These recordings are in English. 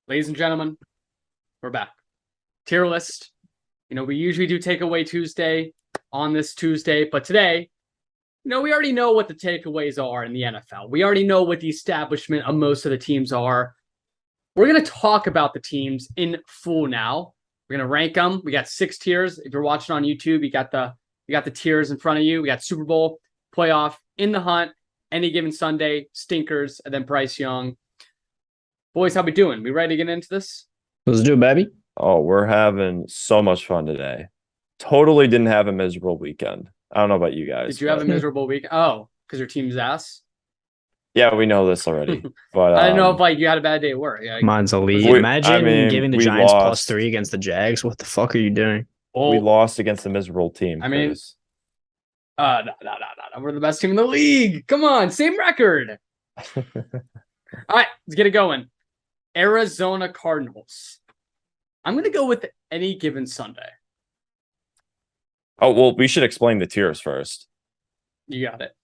Ladies and gentlemen, we're back. Tier list. We usually do Takeaway Tuesday on this Tuesday, but today, we already know what the takeaways are in the NFL. We already know what the establishment of most of the teams are. We're going to talk about the teams in full now. We're going to rank them. We got 6 tiers. If you're watching on YouTube, you got the tiers in front of you. We got Super Bowl, playoff, in the hunt, any given Sunday, stinkers, and then Bryce Young. Boys, how we doing? We ready to get into this? Let's do it, baby. Oh, we're having so much fun today. Totally didn't have a miserable weekend. I don't know about you guys. Did you have a miserable week? Oh, because your team's ass? Yeah, we know this already. But I don't know if you had a bad day at work. Mine's a lead. Imagine giving the Giants lost. +3 against the Jags. What the fuck are you doing? We lost against a miserable team. I mean, no. We're the best team in the league. Come on, same record. All right, let's get it going. Arizona Cardinals. I'm going to go with any given Sunday. Oh, well, we should explain the tiers first. You got it.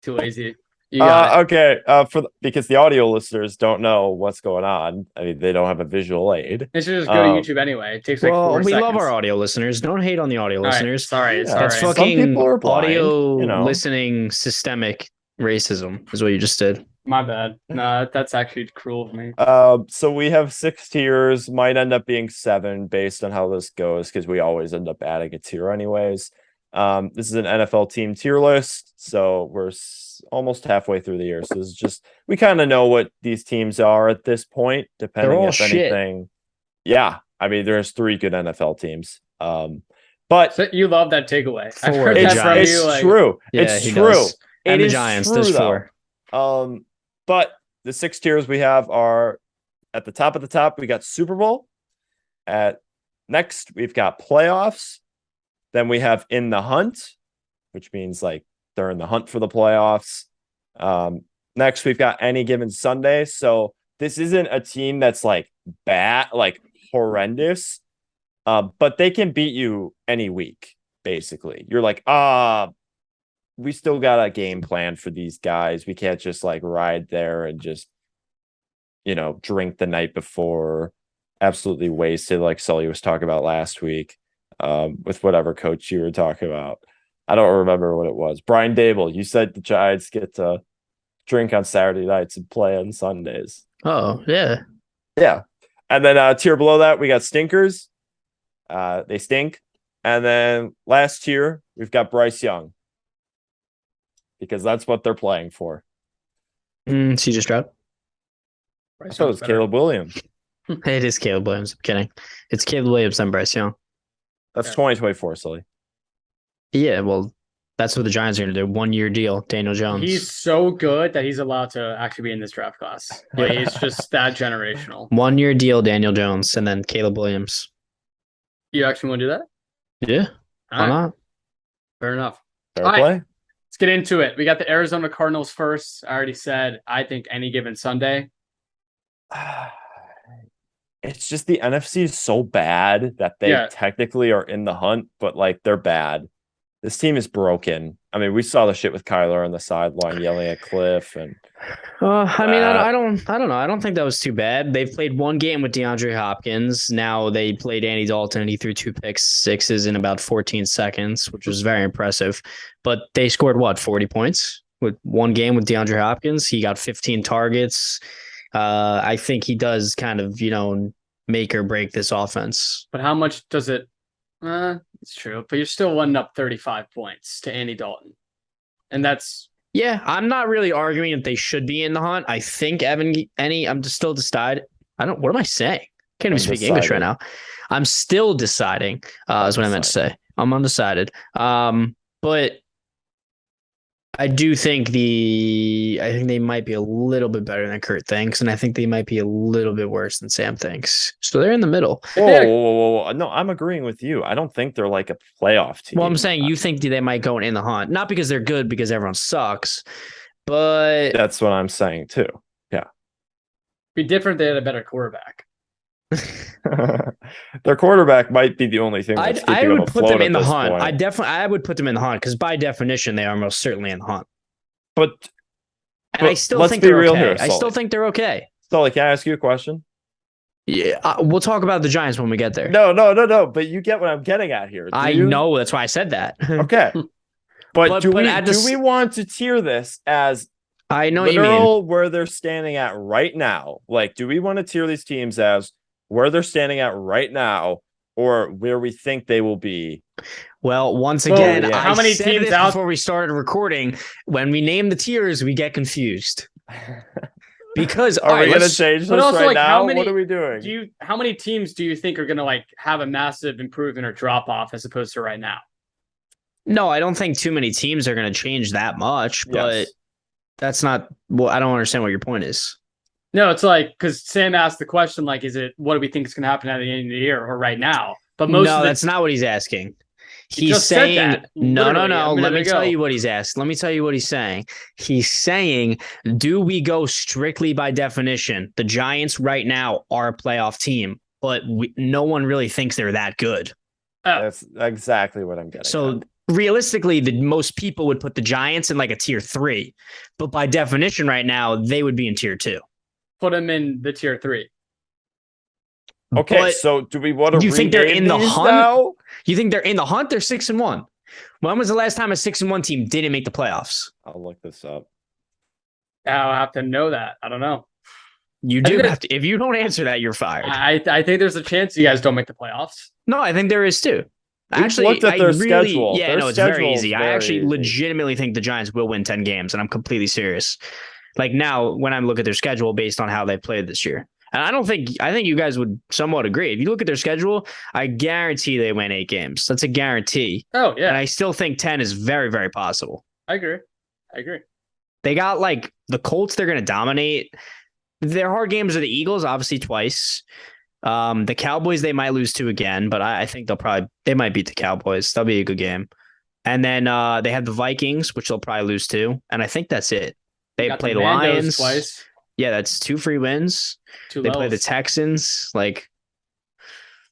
Too lazy. You got it. Okay. Because the audio listeners don't know what's going on. I mean, they don't have a visual aid. They should just go to YouTube anyway. It takes like 4 seconds. We love our audio listeners. Don't hate on the audio listeners. Sorry. That's fucking audio listening systemic racism is what you just did. My bad. No, that's actually cruel of me. So we have 6 tiers. Might end up being 7 based on how this goes because we always end up adding a tier anyways. This is an NFL team tier list, so we're almost halfway through the year. So this is just we kind of know what these teams are at this point, depending if anything. Yeah, I mean, there's 3 good NFL teams. But so you love that takeaway. I've heard that from you. It's true. Yeah, it's true. And the Giants, there's 4. But the 6 tiers we have are at the top of the top, we got Super Bowl. Next, we've got playoffs. Then we have in the hunt, which means like they're in the hunt for the playoffs. Next, we've got any given Sunday. So this isn't a team that's like bad, like horrendous, but they can beat you any week, basically. You're like, we still got a game plan for these guys. We can't just like ride there and just, drink the night before, absolutely wasted, like Sully was talking about last week, with whatever coach you were talking about. I don't remember what it was. Brian Dable, you said the Giants get to drink on Saturday nights and play on Sundays. Oh, yeah. Yeah. And then tier below that, we got stinkers. They stink. And then last tier, we've got Bryce Young. Because that's what they're playing for. CJ Stroud. So it's Caleb Williams. It is Caleb Williams. I'm kidding. It's Caleb Williams and Bryce Young. That's 2024, Sully. Yeah, well, that's what the Giants are going to do. 1-year deal, Daniel Jones. He's so good that he's allowed to actually be in this draft class. Like, he's just that generational. 1-year deal, Daniel Jones, and then Caleb Williams. You actually want to do that? Yeah. Why not? Fair enough. Fair play. Let's get into it. We got the Arizona Cardinals first. I already said, I think any given Sunday. It's just the NFC is so bad that they technically are in the hunt, but like they're bad. This team is broken. I mean, we saw the shit with Kyler on the sideline yelling at Cliff, and I don't know. I don't think that was too bad. They've played 1 game with DeAndre Hopkins. Now they played Andy Dalton, and he threw 2 pick sixes in about 14 seconds, which was very impressive. But they scored 40 points with 1 game with DeAndre Hopkins. He got 15 targets. I think he does kind of, make or break this offense. But how much does it? It's true, but you're still winning up 35 points to Andy Dalton. And that's... Yeah, I'm not really arguing that they should be in the hunt. I think I'm just still decided. What am I saying? Can't even speak English right now. I'm still deciding, is what I meant to say. I'm undecided. But I do think I think they might be a little bit better than Kurt thinks, and I think they might be a little bit worse than Sam thinks. So they're in the middle. Whoa. No, I'm agreeing with you. I don't think they're like a playoff team. Well, I'm saying you think they might go in the hunt, not because they're good, because everyone sucks, but that's what I'm saying too. Yeah, be different. They had a better quarterback. Their quarterback might be the only thing that's I would put them in the hunt. Point. I would put them in the hunt because by definition they are most certainly in the hunt. But I still think they're okay. I still think they're okay. Sully, can I ask you a question? Yeah, we'll talk about the Giants when we get there. No. But you get what I'm getting at here. I know, that's why I said that. Okay. But do we we want to tier this as I know what you mean. literal where they're standing at right now? Like, do we want to tier these teams as where they're standing at right now, or where we think they will be? Well, once again, yeah. How many said teams this out- before we started recording? When we name the tiers, we get confused. Because Are we going to change this also, right like, how now? many- What are we doing? How many teams do you think are going to like have a massive improvement or drop off as opposed to right now? No, I don't think too many teams are going to change that much, but Yes. that's not. Well, I don't understand what your point is. No, it's like because Sam asked the question, like, is it what do we think is going to happen at the end of the year or right now? But most No, of the, that's not what he's asking. He He's just said saying that, no. literally, a minute Let me ago. tell you what he's asked. Let me tell you what he's saying. He's saying, do we go strictly by definition? The Giants right now are a playoff team, but no one really thinks they're that good. That's exactly what I'm getting So at. realistically, the most people would put the Giants in like a tier 3, but by definition, right now they would be in tier 2. Put them in the tier 3. Okay, But so do we want to you think they're in the hunt? now? you think they're in the hunt? They're 6-1. When was the last time a 6-1 team didn't make the playoffs? I'll look this up. I'll have to know that. I don't know. You I do think have to. If you don't answer that, you're fired. I think there's a chance you guys don't make the playoffs. No, I think there is too. We've Actually, looked at I their really, schedule. yeah, Their no, it's very schedule is easy. I very actually easy. legitimately think the Giants will win 10 games, and I'm completely serious. Like now, when I look at their schedule based on how they played this year, and I think you guys would somewhat agree. If you look at their schedule, I guarantee they win 8 games. That's a guarantee. Oh yeah, And I still think 10 is very, very possible. I agree. They got like the Colts, they're going to dominate. Their hard games are the Eagles, obviously twice. The Cowboys, they might lose to again, but I think they might beat the Cowboys. That'll be a good game. And then they have the Vikings, which they'll probably lose to. And I think that's it. They Got play the Mandos Lions twice. Yeah, that's 2 free wins. They play the Texans. Like,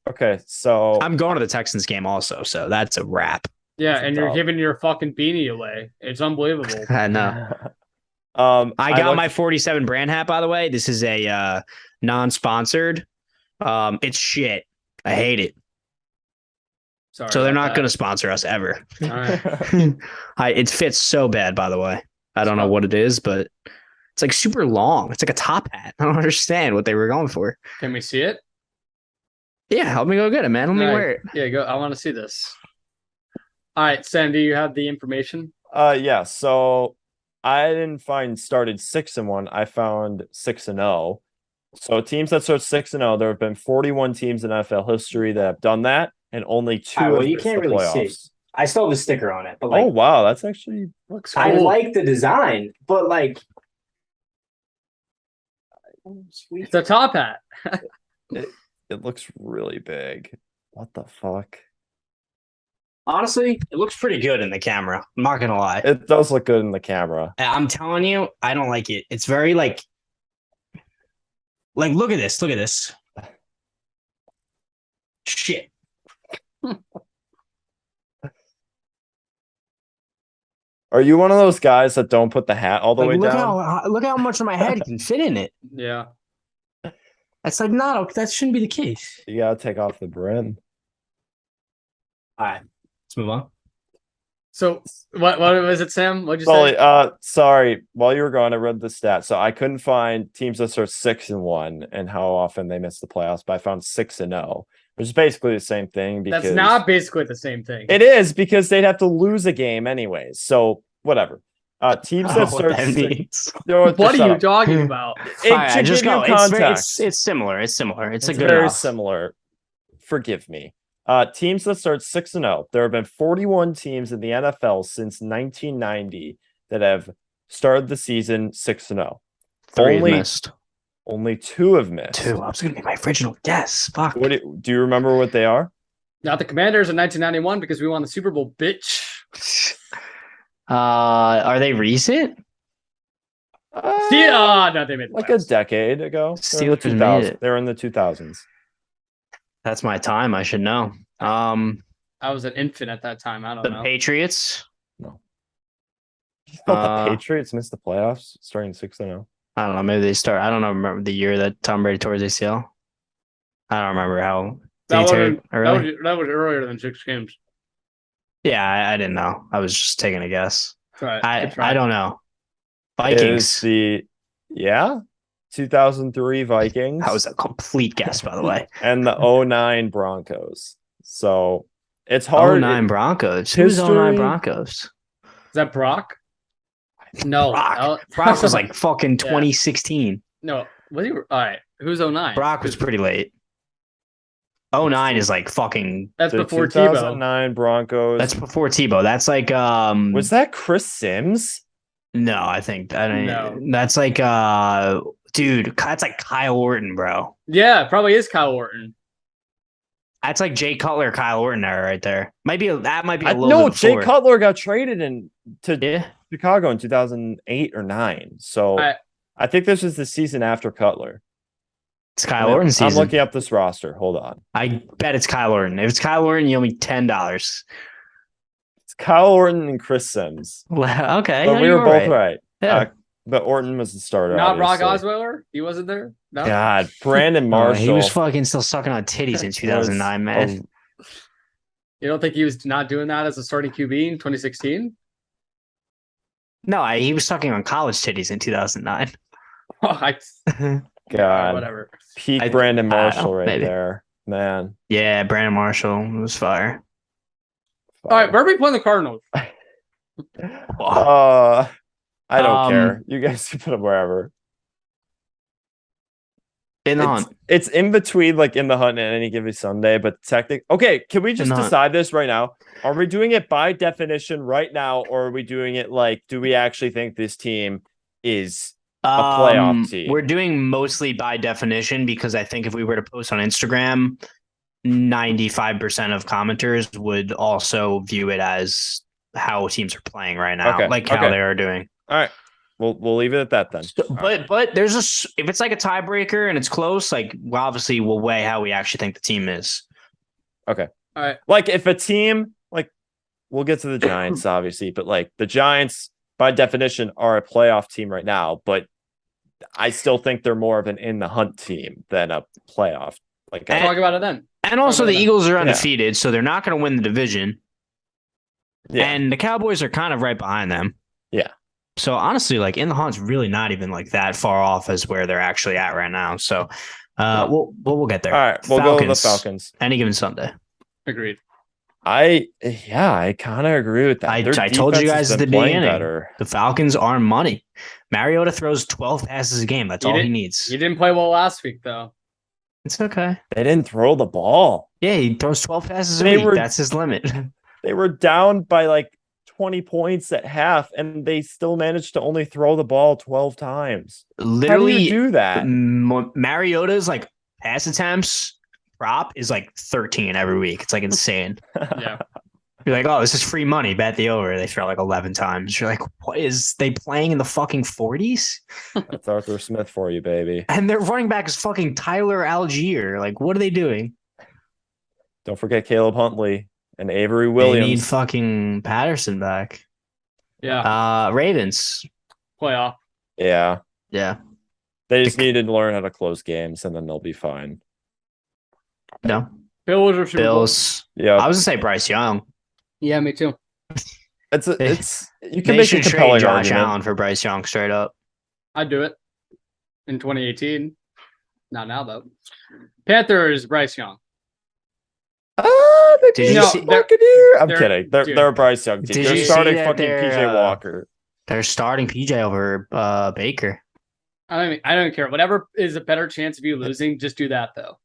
Okay, so I'm going to the Texans game also, so that's a wrap. Yeah, That's a and you're dub. giving your fucking beanie away. It's unbelievable. I know. I got my 47 brand hat, by the way. This is a non-sponsored. It's shit. I hate it. Sorry. So they're about not that. going to sponsor us ever. All right. It fits so bad, by the way. I don't know what it is, but it's like super long. It's like a top hat. I don't understand what they were going for. Can we see it? Yeah, help me go get it, man. Let me All right. wear it. Yeah, go. I want to see this. All right, Sam, do you have the information? Yeah, so I didn't find started 6-1. I found 6-0. So teams that start 6-0, there have been 41 teams in NFL history that have done that, and only 2 well, have you missed can't the really playoffs. see. I still have the sticker on it, but like, Oh wow, that's actually looks cool. I like the design, but like, sweet. It's a top hat. It looks really big. What the fuck? Honestly, it looks pretty good in the camera. I'm not going to lie. It does look good in the camera. I'm telling you, I don't like it. It's very like look at this. Look at this. Shit. Are you one of those guys that don't put the hat all the way look down? look how much of my head can fit in it. Yeah. That's like not that shouldn't be the case. You gotta take off the brim. All right, let's move on. So what was it, Sam? What'd you Sully, say? sorry. While you were gone, I read the stat. So I couldn't find teams that start 6-1 and how often they miss the playoffs, but I found 6-0, which is basically the same thing. Because That's not basically the same thing. It is because they'd have to lose a game anyways. So whatever. Teams that start means. What are you talking about? To give you context, It's similar. It's similar. It's a good very enough. similar. Forgive me. Teams that start 6-0. There have been 41 teams in the NFL since 1990 that have started the season 6-0. 3 Only missed. Only 2 have missed. 2. I was gonna make my original guess. Fuck. Do you remember what they are? Not the Commanders in 1991 because we won the Super Bowl, bitch. Are they recent? No, they made the Like a playoffs. decade ago. Steelers made it. They were in the 2000s. That's my time. I should know. I was an infant at that time. I don't The know. Patriots. You thought the Patriots missed the playoffs starting 6-0? I don't know. Maybe they start. I don't know. Remember the year that Tom Brady tore his ACL? I don't remember how. Did he tear it early? That was earlier than 6 games. Yeah, I didn't know. I was just taking a guess. Right. I don't know. Is Vikings. the 2003 Vikings. That was a complete guess, by the way. And the 09 Broncos. So it's hard. 09 Broncos. Who's 09 history- Broncos? Is that Brock? No. Brock was like fucking 2016. No. Was he? All right. Who's 09? Brock was pretty late. 09 is like fucking. That's the before Tebow. 2009 Broncos. That's before Tebow. That's like Was that Chris Sims? No, I think that No. that's like dude, that's like Kyle Orton, bro. Yeah, it probably is Kyle Orton. That's like Jay Cutler, Kyle Orton era right there. That might be a little No, bit Jay before. Cutler got traded to Yeah. Chicago in 2008 or 9. So I think this is the season after Cutler. It's Kyle Orton season. I'm looking up this roster. Hold on. I bet it's Kyle Orton. If it's Kyle Orton, you owe me $10. It's Kyle Orton and Chris Sims. Well, okay. But we were both right. Yeah. But Orton was the starter. Not Brock obviously. Osweiler? He wasn't there? No. God, Brandon Marshall. He was fucking still sucking on titties in 2009, man. You don't think he was not doing that as a starting QB in 2016? No, he was sucking on college titties in 2009. God, whatever. Peak Brandon Marshall right maybe. there, man. Yeah, Brandon Marshall was fire. All right, where are we playing the Cardinals? I don't care. You guys can put them wherever. In the hunt. It's in between, like in the hunt and any given Sunday, but technically, okay. Can we just decide this right now? Are we doing it by definition right now, or are we doing it like, do we actually think this team is a playoff team? We're doing mostly by definition because I think if we were to post on Instagram, 95% of commenters would also view it as how teams are playing right now, how they are doing. All right, we'll leave it at that then. So, but there's if it's like a tiebreaker and it's close, like obviously we'll weigh how we actually think the team is. Okay. All right. Like if a team, like we'll get to the Giants obviously, but like the Giants by definition are a playoff team right now, but I still think they're more of an in the hunt team than a playoff. Like talk about it then. And also the Eagles are undefeated, so they're not going to win the division. Yeah. And the Cowboys are kind of right behind them. Yeah. So honestly, like in the hunt's really not even like that far off as where they're actually at right now. So we'll get there. All right, we'll go with the Falcons. Any given Sunday. Agreed. I kind of agree with that. I told you guys at the beginning, the Falcons are money. Mariota throws 12 passes a game. That's all he needs. He didn't play well last week, though. It's okay. They didn't throw the ball. Yeah, he throws 12 passes a week. That's his limit. They were down by like 20 points at half, and they still managed to only throw the ball 12 times. Literally, how do you do that? Mariota's like pass attempts prop is like 13 every week. It's like insane. Yeah. You're like, oh, this is free money. Bet the over. They throw like 11 times. You're like, what is they playing in the fucking 40s? That's Arthur Smith for you, baby. And their running back is fucking Tyler Algier. Like, what are they doing? Don't forget Caleb Huntley and Avery Williams. They need fucking Patterson back. Yeah. Ravens. Playoff. Yeah. Yeah. They just need to learn how to close games, and then they'll be fine. No. Bills or Super Bills. Yeah. I was gonna say Bryce Young. Yeah, me too. It's you can make a compelling Josh argument. Allen for Bryce Young straight up. I'd do it in 2018. Not now though. Panthers, Bryce Young. Did you see, I'm kidding. They're a Bryce Young team. They're starting fucking PJ Walker. They're starting PJ over Baker. I don't care. Whatever is a better chance of you losing, just do that though.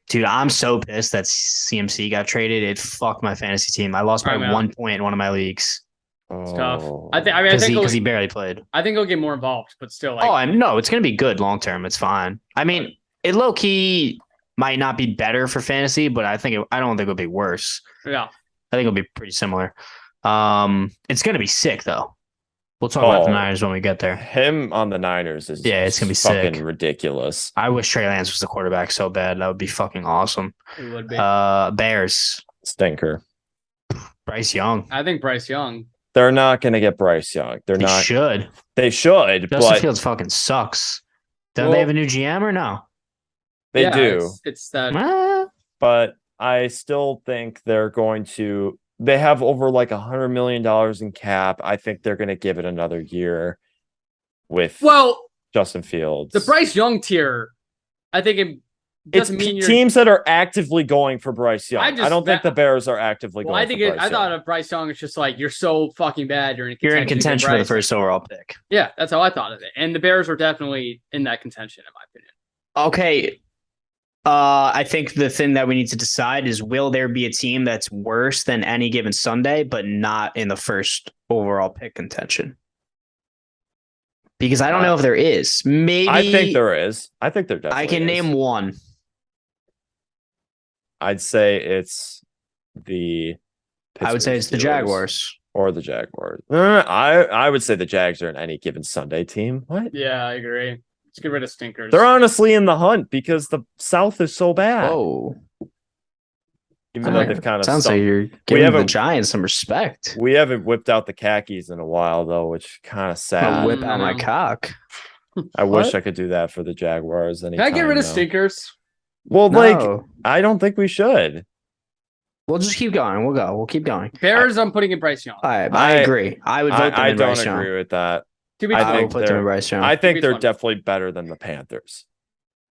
Dude, I'm so pissed that CMC got traded. It fucked my fantasy team. I lost by 1 point in one of my leagues. It's tough. I think because he barely played. I think he'll get more involved, but still. Like, no, it's gonna be good long term. It's fine. I mean, it low key might not be better for fantasy, but I don't think it'll be worse. Yeah, I think it'll be pretty similar. It's gonna be sick though. We'll talk about the Niners when we get there. Him on the Niners is it's gonna be fucking sick. Ridiculous. I wish Trey Lance was the quarterback so bad. That would be fucking awesome. it would be. Bears. Stinker. Bryce Young. I think Bryce Young. They're not going to get Bryce Young. They're They not. should. They should, Justin but Fields fucking sucks. Don't Well- they have a new GM or no? they Yeah, do. It's that. But I still think they're going to. They have over like $100 million in cap. I think they're going to give it another year with Well, Justin Fields. the Bryce Young tier, I think it It's doesn't mean you're. teams that are actively going for Bryce Young. I just- don't think the Bears are actively Well, going I think for it, Bryce I thought Young. of Bryce Young. It's just like you're so fucking bad. You're in You're in contention for the Bryce. first overall pick. Yeah, that's how I thought of it. And the Bears are definitely in that contention, in my opinion. Okay. I think the thing that we need to decide is, will there be a team that's worse than any given Sunday, but not in the first overall pick contention? Because I don't know if there is. Maybe I think there is. I think there definitely I can is. name one. I'd say it's the. I would say it's the Steelers Jaguars. or the Jaguars. I would say the Jags are in any given Sunday team. What? Yeah, I agree. Let's get rid of stinkers. They're honestly in the hunt because the South is so bad. Whoa. Even though they've kind of Sounds like you're giving the haven't- Giants some respect. we haven't whipped out the khakis in a while though, which kind of I'll sad. whip out my Mm. cock. I wish What? I could do that for the Jaguars. Can I get rid of stinkers? Well, like No. I don't think we should. We'll just keep going. We'll go. We'll keep going. Bears, I'm putting in Bryce Young. All right. I- I agree. I would vote them I in don't Bryce agree Young. with that. To be I I fair, will think put them they're- in Bryce Young. I think Maybe they're it's one. definitely better than the Panthers.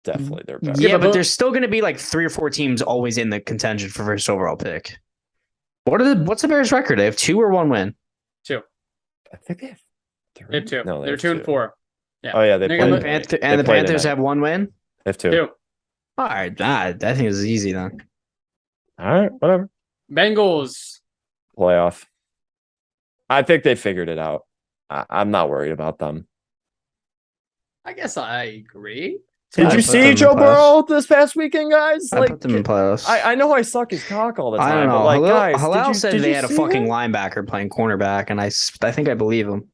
Definitely, they're better. Yeah, but but- there's still going to be like 3 or 4 teams always in the contention for first overall pick. What's the Bears' record? They have 2 or 1 win. I think they have 3. they have two. No, they They're have 2 and 4. Yeah. Oh yeah, they They're played. gonna- And, tonight. the They played Panthers tonight. have 1 win. They have 2. 2. All right. I think it's easy then. All right, whatever. Bengals. Playoff. I think they figured it out. I'm not worried about them. I guess I agree. Did I you put them see in Joe playoffs. Burrow this past weekend, guys? I Like, put them in playoffs. I know I suck his cock all the I time, don't know. but like, guys, Halal said did they you had a see fucking him? linebacker playing cornerback, and I think I believe him.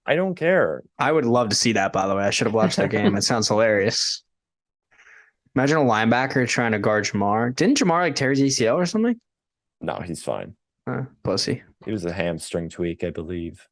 I don't care. I would love to see that, by the way. I should have watched that game. It sounds hilarious. Imagine a linebacker trying to guard Jamar. Didn't Jamar like tear his ACL or something? No, he's fine. Pussy. He was a hamstring tweak, I believe.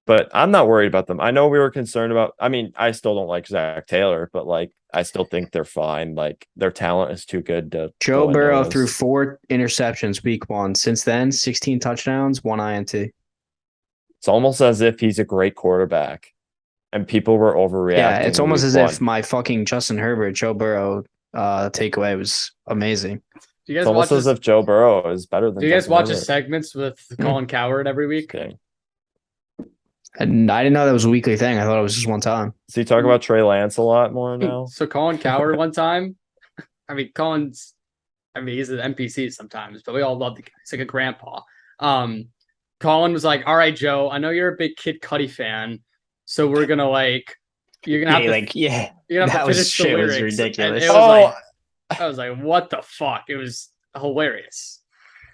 But I'm not worried about them. I know we were concerned about. I mean, I still don't like Zach Taylor, but like, I still think they're fine. Like, their talent is too good to. Joe go Burrow into threw this. 4 interceptions week 1. Since then, 16 touchdowns, 1 INT. It's almost as if he's a great quarterback, and people were overreacting. Yeah, it's in almost week as one. if my fucking Justin Herbert, Joe Burrow takeaway was amazing. Do you It's guys watch almost as his, if Joe Burrow is better than. do you guys Justin watch his Herbert. segments with Colin Coward every week? Okay. And I didn't know that was a weekly thing. I thought it was just one time. So you talk about Trey Lance a lot more now. So Colin Coward one time, I mean he's an NPC sometimes, but we all love the guy. He's like a grandpa. Colin was like, "All right, Joe, I know you're a big Kid Cudi fan, so we're gonna you're gonna have to yeah, you're gonna have that to was finish the shit was lyrics." ridiculous. And it was Oh, like, I was like, "What the fuck?" It was hilarious.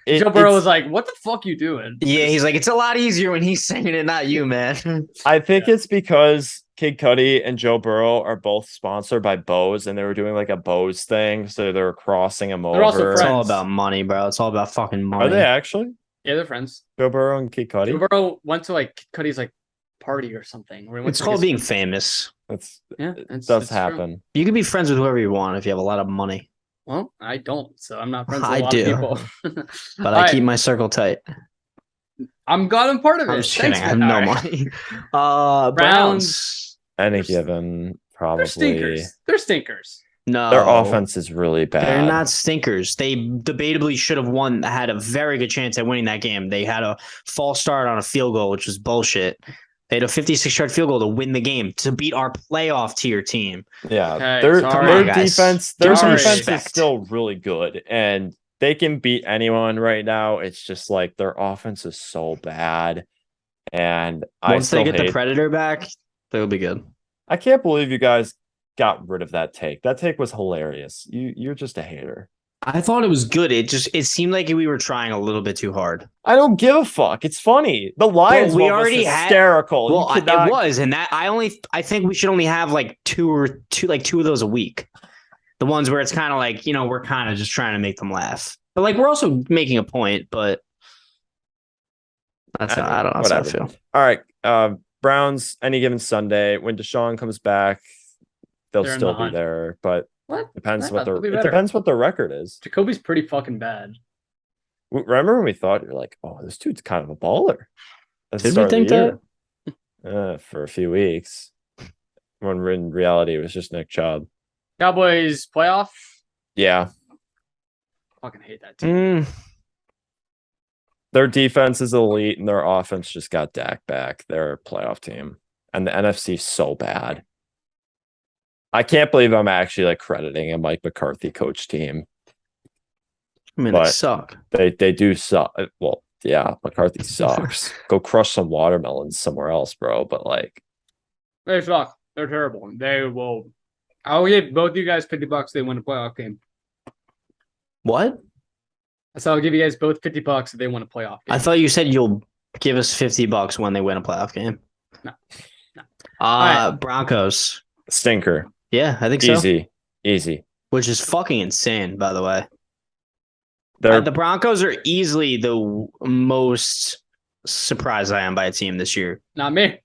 Joe Burrow it's- was like, "What the fuck you doing?" Yeah, he's like, it's a lot easier when he's singing it, not you, man. I think it's because Kid Cudi and Joe Burrow are both sponsored by Bose, and they were doing like a Bose thing, so they were crossing them They're also over. It's all friends. about money, bro. It's all about fucking money. Are they actually Yeah, they're friends. Joe Burrow and Kid Joe Cudi? Burrow went to like Kid Cudi's like party or something. Where he went It's to called his- being famous. yeah, It it's does true. happen. You can be friends with whoever you want if you have a lot of money. Well, I don't, so I'm not friends with I a lot do. of people. But All I right, keep my circle tight. I'm glad I'm part of it. I'm just Thanks, kidding. I have man. no All right. money. Browns. Browns. Any They're- given, probably. They're stinkers. They're stinkers. No. Their offense is really bad. They're not stinkers. They debatably should have won, had a very good chance at winning that game. They had a false start on a field goal, which was bullshit. They had a 56-yard field goal to win the game, to beat our playoff tier team. Yeah, Okay, their sorry. their Come on, guys. defense, Give their some defense is respect. still really good, and they can beat anyone right now. It's just like their offense is so bad, and I Once they still get the hate. Predator back, they'll be good. I can't believe you guys got rid of that take. That take was hilarious. You're just a hater. I thought it was good. It seemed like we were trying a little bit too hard. I don't give a fuck. It's funny. The Lions we one was already had- hysterical. Well, You cannot- it was, and that I think we should only have like two of those a week. The ones where it's kind of like, we're kind of just trying to make them laugh, but like we're also making a point. But I don't know. That's how I feel. All right. Browns, any given Sunday. When Deshaun comes back, they'll They're in still the be hunt. there, but What? depends Nah, what they'll be it better. depends what their record is. Jacoby's pretty fucking bad. Remember when we thought you're like, oh, this dude's kind of a baller at the Did we start of think the year? For a few weeks. When in reality, it was just Nick Chubb. Cowboys playoff. Yeah. Fucking hate that team. Their defense is elite and their offense just got Dak back. They're a playoff team. And the NFC's so bad. I can't believe I'm actually like crediting a Mike McCarthy coach team. I mean, But they suck. They do suck. Well, yeah, McCarthy sucks. Go crush some watermelons somewhere else, bro. But like, They suck. They're terrible. They will. I'll give both of you guys $50. They win a playoff game. What? So I'll give you guys both $50 if they win a playoff game. I thought you said you'll give us $50 when they win a playoff game. No. Right. Broncos. stinker. Yeah, I think so. Easy. Which is fucking insane, by the way. They're The Broncos are easily the most surprised I am by a team this year. Not me.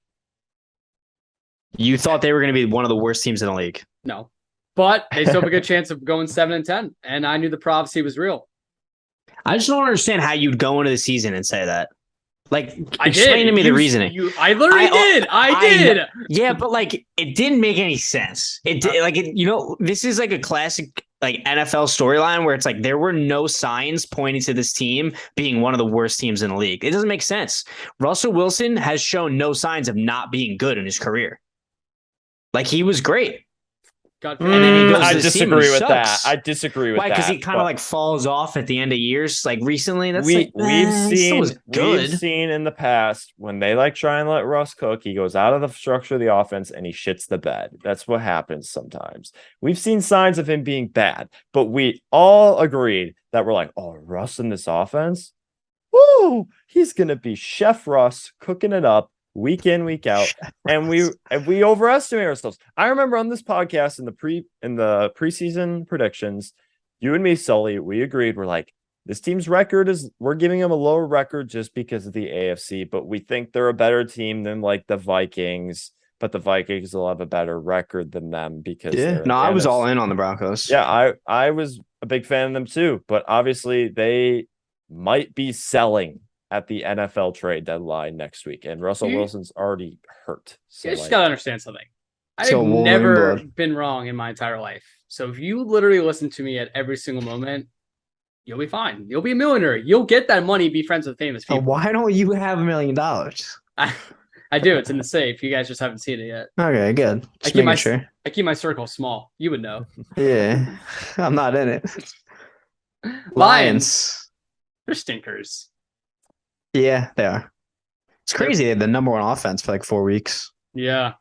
You thought they were going to be one of the worst teams in the league. No. But they still have a good chance of going 7-10. And I knew the prophecy was real. I just don't understand how you'd go into the season and say that. Like, I explain did. to me the reasoning. I literally did. I did. Yeah, but like, it didn't make any sense. This is like a classic like NFL storyline where it's like there were no signs pointing to this team being one of the worst teams in the league. It doesn't make sense. Russell Wilson has shown no signs of not being good in his career. Like, he was great. And then he goes I to this team disagree and with that. sucks. I disagree with that. Why? Because he kind of like falls off at the end of years. Like recently, that's we've good. seen in the past when they like try and let Russ cook, he goes out of the structure of the offense and he shits the bed. That's what happens sometimes. We've seen signs of him being bad, but we all agreed that we're like, oh, Russ in this offense, woo, he's gonna be Chef Russ cooking it up week in, week out, and we overestimate ourselves. I remember on this podcast in the preseason predictions, you and me, Sully, we agreed. We're like, this team's record we're giving them a lower record just because of the AFC, but we think they're a better team than like the Vikings. But the Vikings will have a better record than them because I was all in on the Broncos. Yeah, I was a big fan of them too, but obviously they might be selling at the NFL trade deadline next week, and Russell Wilson's already hurt. So you just gotta understand something. I've never been wrong in my entire life. So if you literally listen to me at every single moment, you'll be fine. You'll be a millionaire. You'll get that money. Be friends with famous people. Why don't you have $1 million? I do. It's in the safe. You guys just haven't seen it yet. Okay, good. I keep my circle small. You would know. Yeah, I'm not in it. Lions. They're stinkers. Yeah, they are. It's crazy. They had the number one offense for like 4 weeks. Yeah.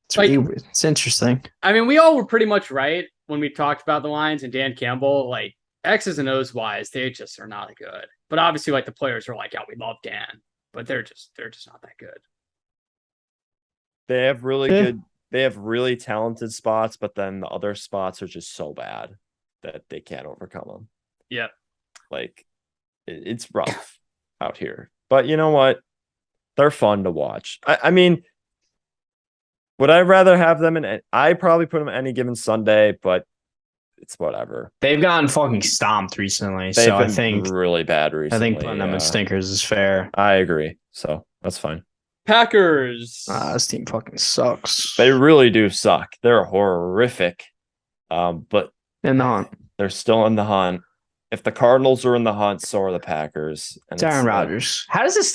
It's interesting. I mean, we all were pretty much right when we talked about the Lions and Dan Campbell. Like, X's and O's wise, they just are not good. But obviously, like, the players are like, yeah, we love Dan. But they're just not that good. They have really talented spots, but then the other spots are just so bad that they can't overcome them. Yeah. Like, it's rough out here. But you know what? They're fun to watch. I mean, would I rather have them I probably put them any given Sunday, but it's whatever. They've gotten fucking stomped recently. They've so been I think really bad recently. I think putting them in stinkers is fair. I agree. So that's fine. Packers. This team fucking sucks. They really do suck. They're horrific. But in the hunt. They're still in the hunt. If the Cardinals are in the hunt, so are the Packers. And it's Aaron Rodgers. How does this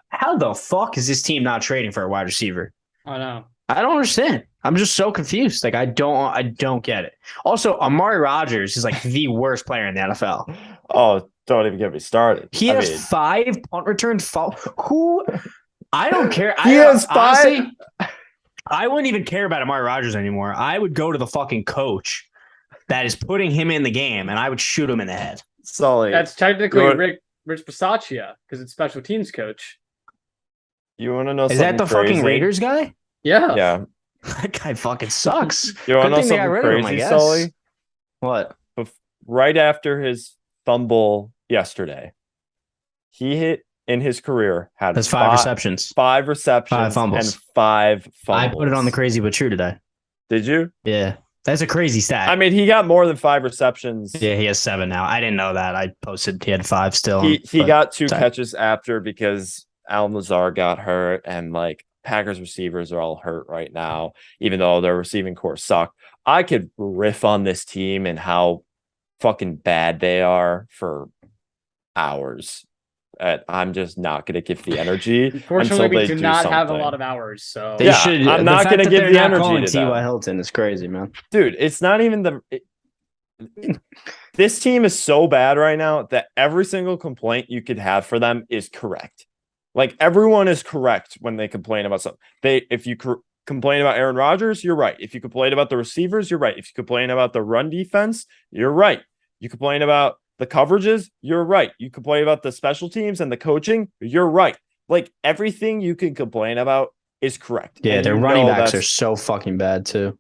how the fuck is this team not trading for a wide receiver? I know. I don't understand. I'm just so confused. Like, I don't get it. Also, Amari Rodgers is like the worst player in the NFL. Oh, don't even get me started. He has 5 punt returns. I don't care. He has 5. Honestly, I wouldn't even care about Amari Rodgers anymore. I would go to the fucking coach that is putting him in the game, and I would shoot him in the head. Sully. That's technically Rich Bisaccia because it's special teams coach. You want to know Is that the crazy? fucking Raiders guy? Yeah. Yeah. That guy fucking sucks. You want to know something crazy, Sully? What? Right after his fumble yesterday, he hit in his career had That's 5 receptions. 5 receptions, 5 fumbles. and 5 fumbles. I put it on the crazy but true today. Did you? Yeah. That's a crazy stat. I mean, he got more than 5 receptions. Yeah, he has 7 now. I didn't know that. I posted he had 5 still. He got 2 catches after because Allen Lazard got hurt, and like Packers receivers are all hurt right now, even though their receiving core suck. I could riff on this team and how fucking bad they are for hours. I'm just not going to give the energy. Unfortunately, until we do not have a something. lot of hours, so They should. I'm not going to give the energy to them. T.Y. Hilton is crazy, man. Dude, it's not even this team is so bad right now that every single complaint you could have for them is correct. Like everyone is correct when they complain about something. If you complain about Aaron Rodgers, you're right. If you complain about the receivers, you're right. If you complain about the run defense, you're right. You complain about the coverages, you're right. You complain about the special teams and the coaching, you're right. Like everything you can complain about is correct. Yeah, their running backs are so fucking bad too.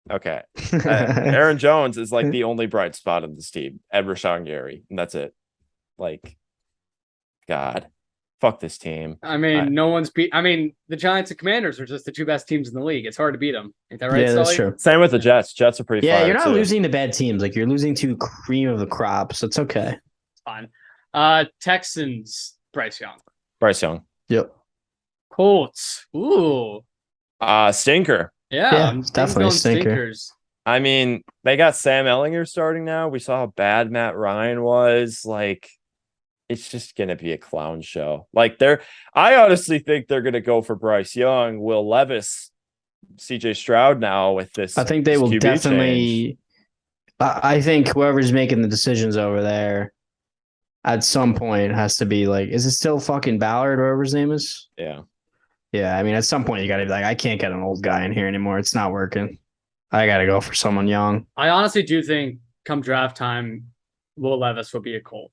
Okay. Aaron Jones is like the only bright spot of this team, and Rashawn Gary, and that's it. Like, God, fuck this team. I mean, no one's beat. I mean, the Giants and Commanders are just the 2 best teams in the league. It's hard to beat them. Ain't that right, Yeah, that's Sully? true. Same with the Jets. Jets are pretty. Yeah, you're not too. losing to bad teams. Like you're losing to cream of the crop, so it's okay. It's fine. Texans, Bryce Young. Bryce Young. Yep. Colts. Ooh. Stinker. Yeah, it's definitely a stinker. Stinkers. I mean, they got Sam Ellinger starting now. We saw how bad Matt Ryan was. Like, it's just gonna be a clown show. Like, I honestly think they're gonna go for Bryce Young, Will Levis, CJ Stroud now with this. I think they will QB definitely. change. I think whoever's making the decisions over there, at some point, has to be like, is it still fucking Ballard, whoever his name is? Yeah. Yeah, I mean, at some point you got to be like, I can't get an old guy in here anymore. It's not working. I got to go for someone young. I honestly do think come draft time, Will Levis will be a Colt.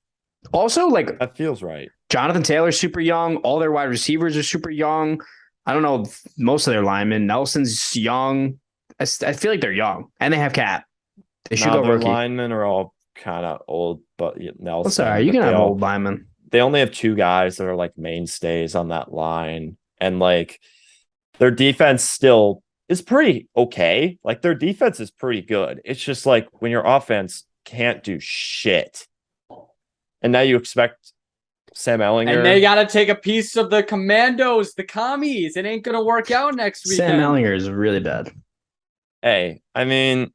Also, like That feels right. Jonathan Taylor's super young. All their wide receivers are super young. I don't know most of their linemen. Nelson's young. I feel like they're young, and they have Cap. They should go their rookie. linemen are all kind of old, but Nelson. What's all right? You can have old linemen. They only have 2 guys that are like mainstays on that line. And like their defense still is pretty okay. Like their defense is pretty good. It's just like when your offense can't do shit. And now you expect Sam Ellinger. And they got to take a piece of the Commandos, the commies. It ain't going to work out next weekend. Sam Ellinger is really bad. Hey, I mean,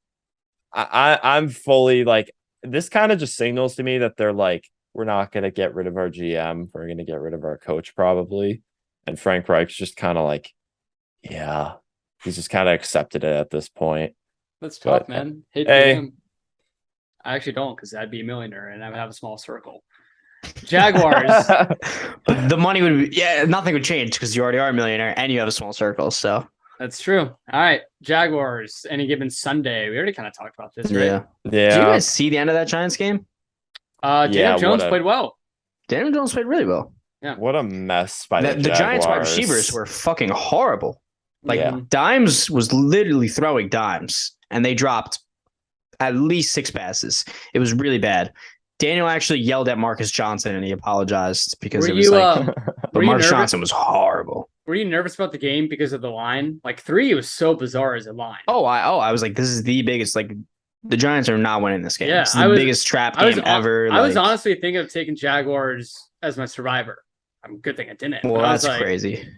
I'm fully like, this kind of just signals to me that they're like, we're not going to get rid of our GM. We're going to get rid of our coach probably. And Frank Reich's just kind of like, yeah, he's just kind of accepted it at this point. That's tough, man. Hate to him. I actually don't, because I'd be a millionaire and I would have a small circle. Jaguars. The money would be, nothing would change because you already are a millionaire and you have a small circle. So that's true. All right. Jaguars, any given Sunday. We already kind of talked about this, right? Yeah. Did you guys see the end of that Giants game? Daniel Jones played well. Daniel Jones played really well. Yeah. What a mess by the Giants wide receivers were fucking horrible. Like Dimes was literally throwing dimes and they dropped at least 6 passes. It was really bad. Daniel actually yelled at Marcus Johnson and he apologized because but Marcus Johnson was horrible. Were you nervous about the game because of the line? Like 3 was so bizarre as a line. I was like, this is the biggest, like the Giants are not winning this game. Yeah, it's the biggest trap game ever. I was honestly thinking of taking Jaguars as my survivor. Good thing I didn't. Well, that's crazy.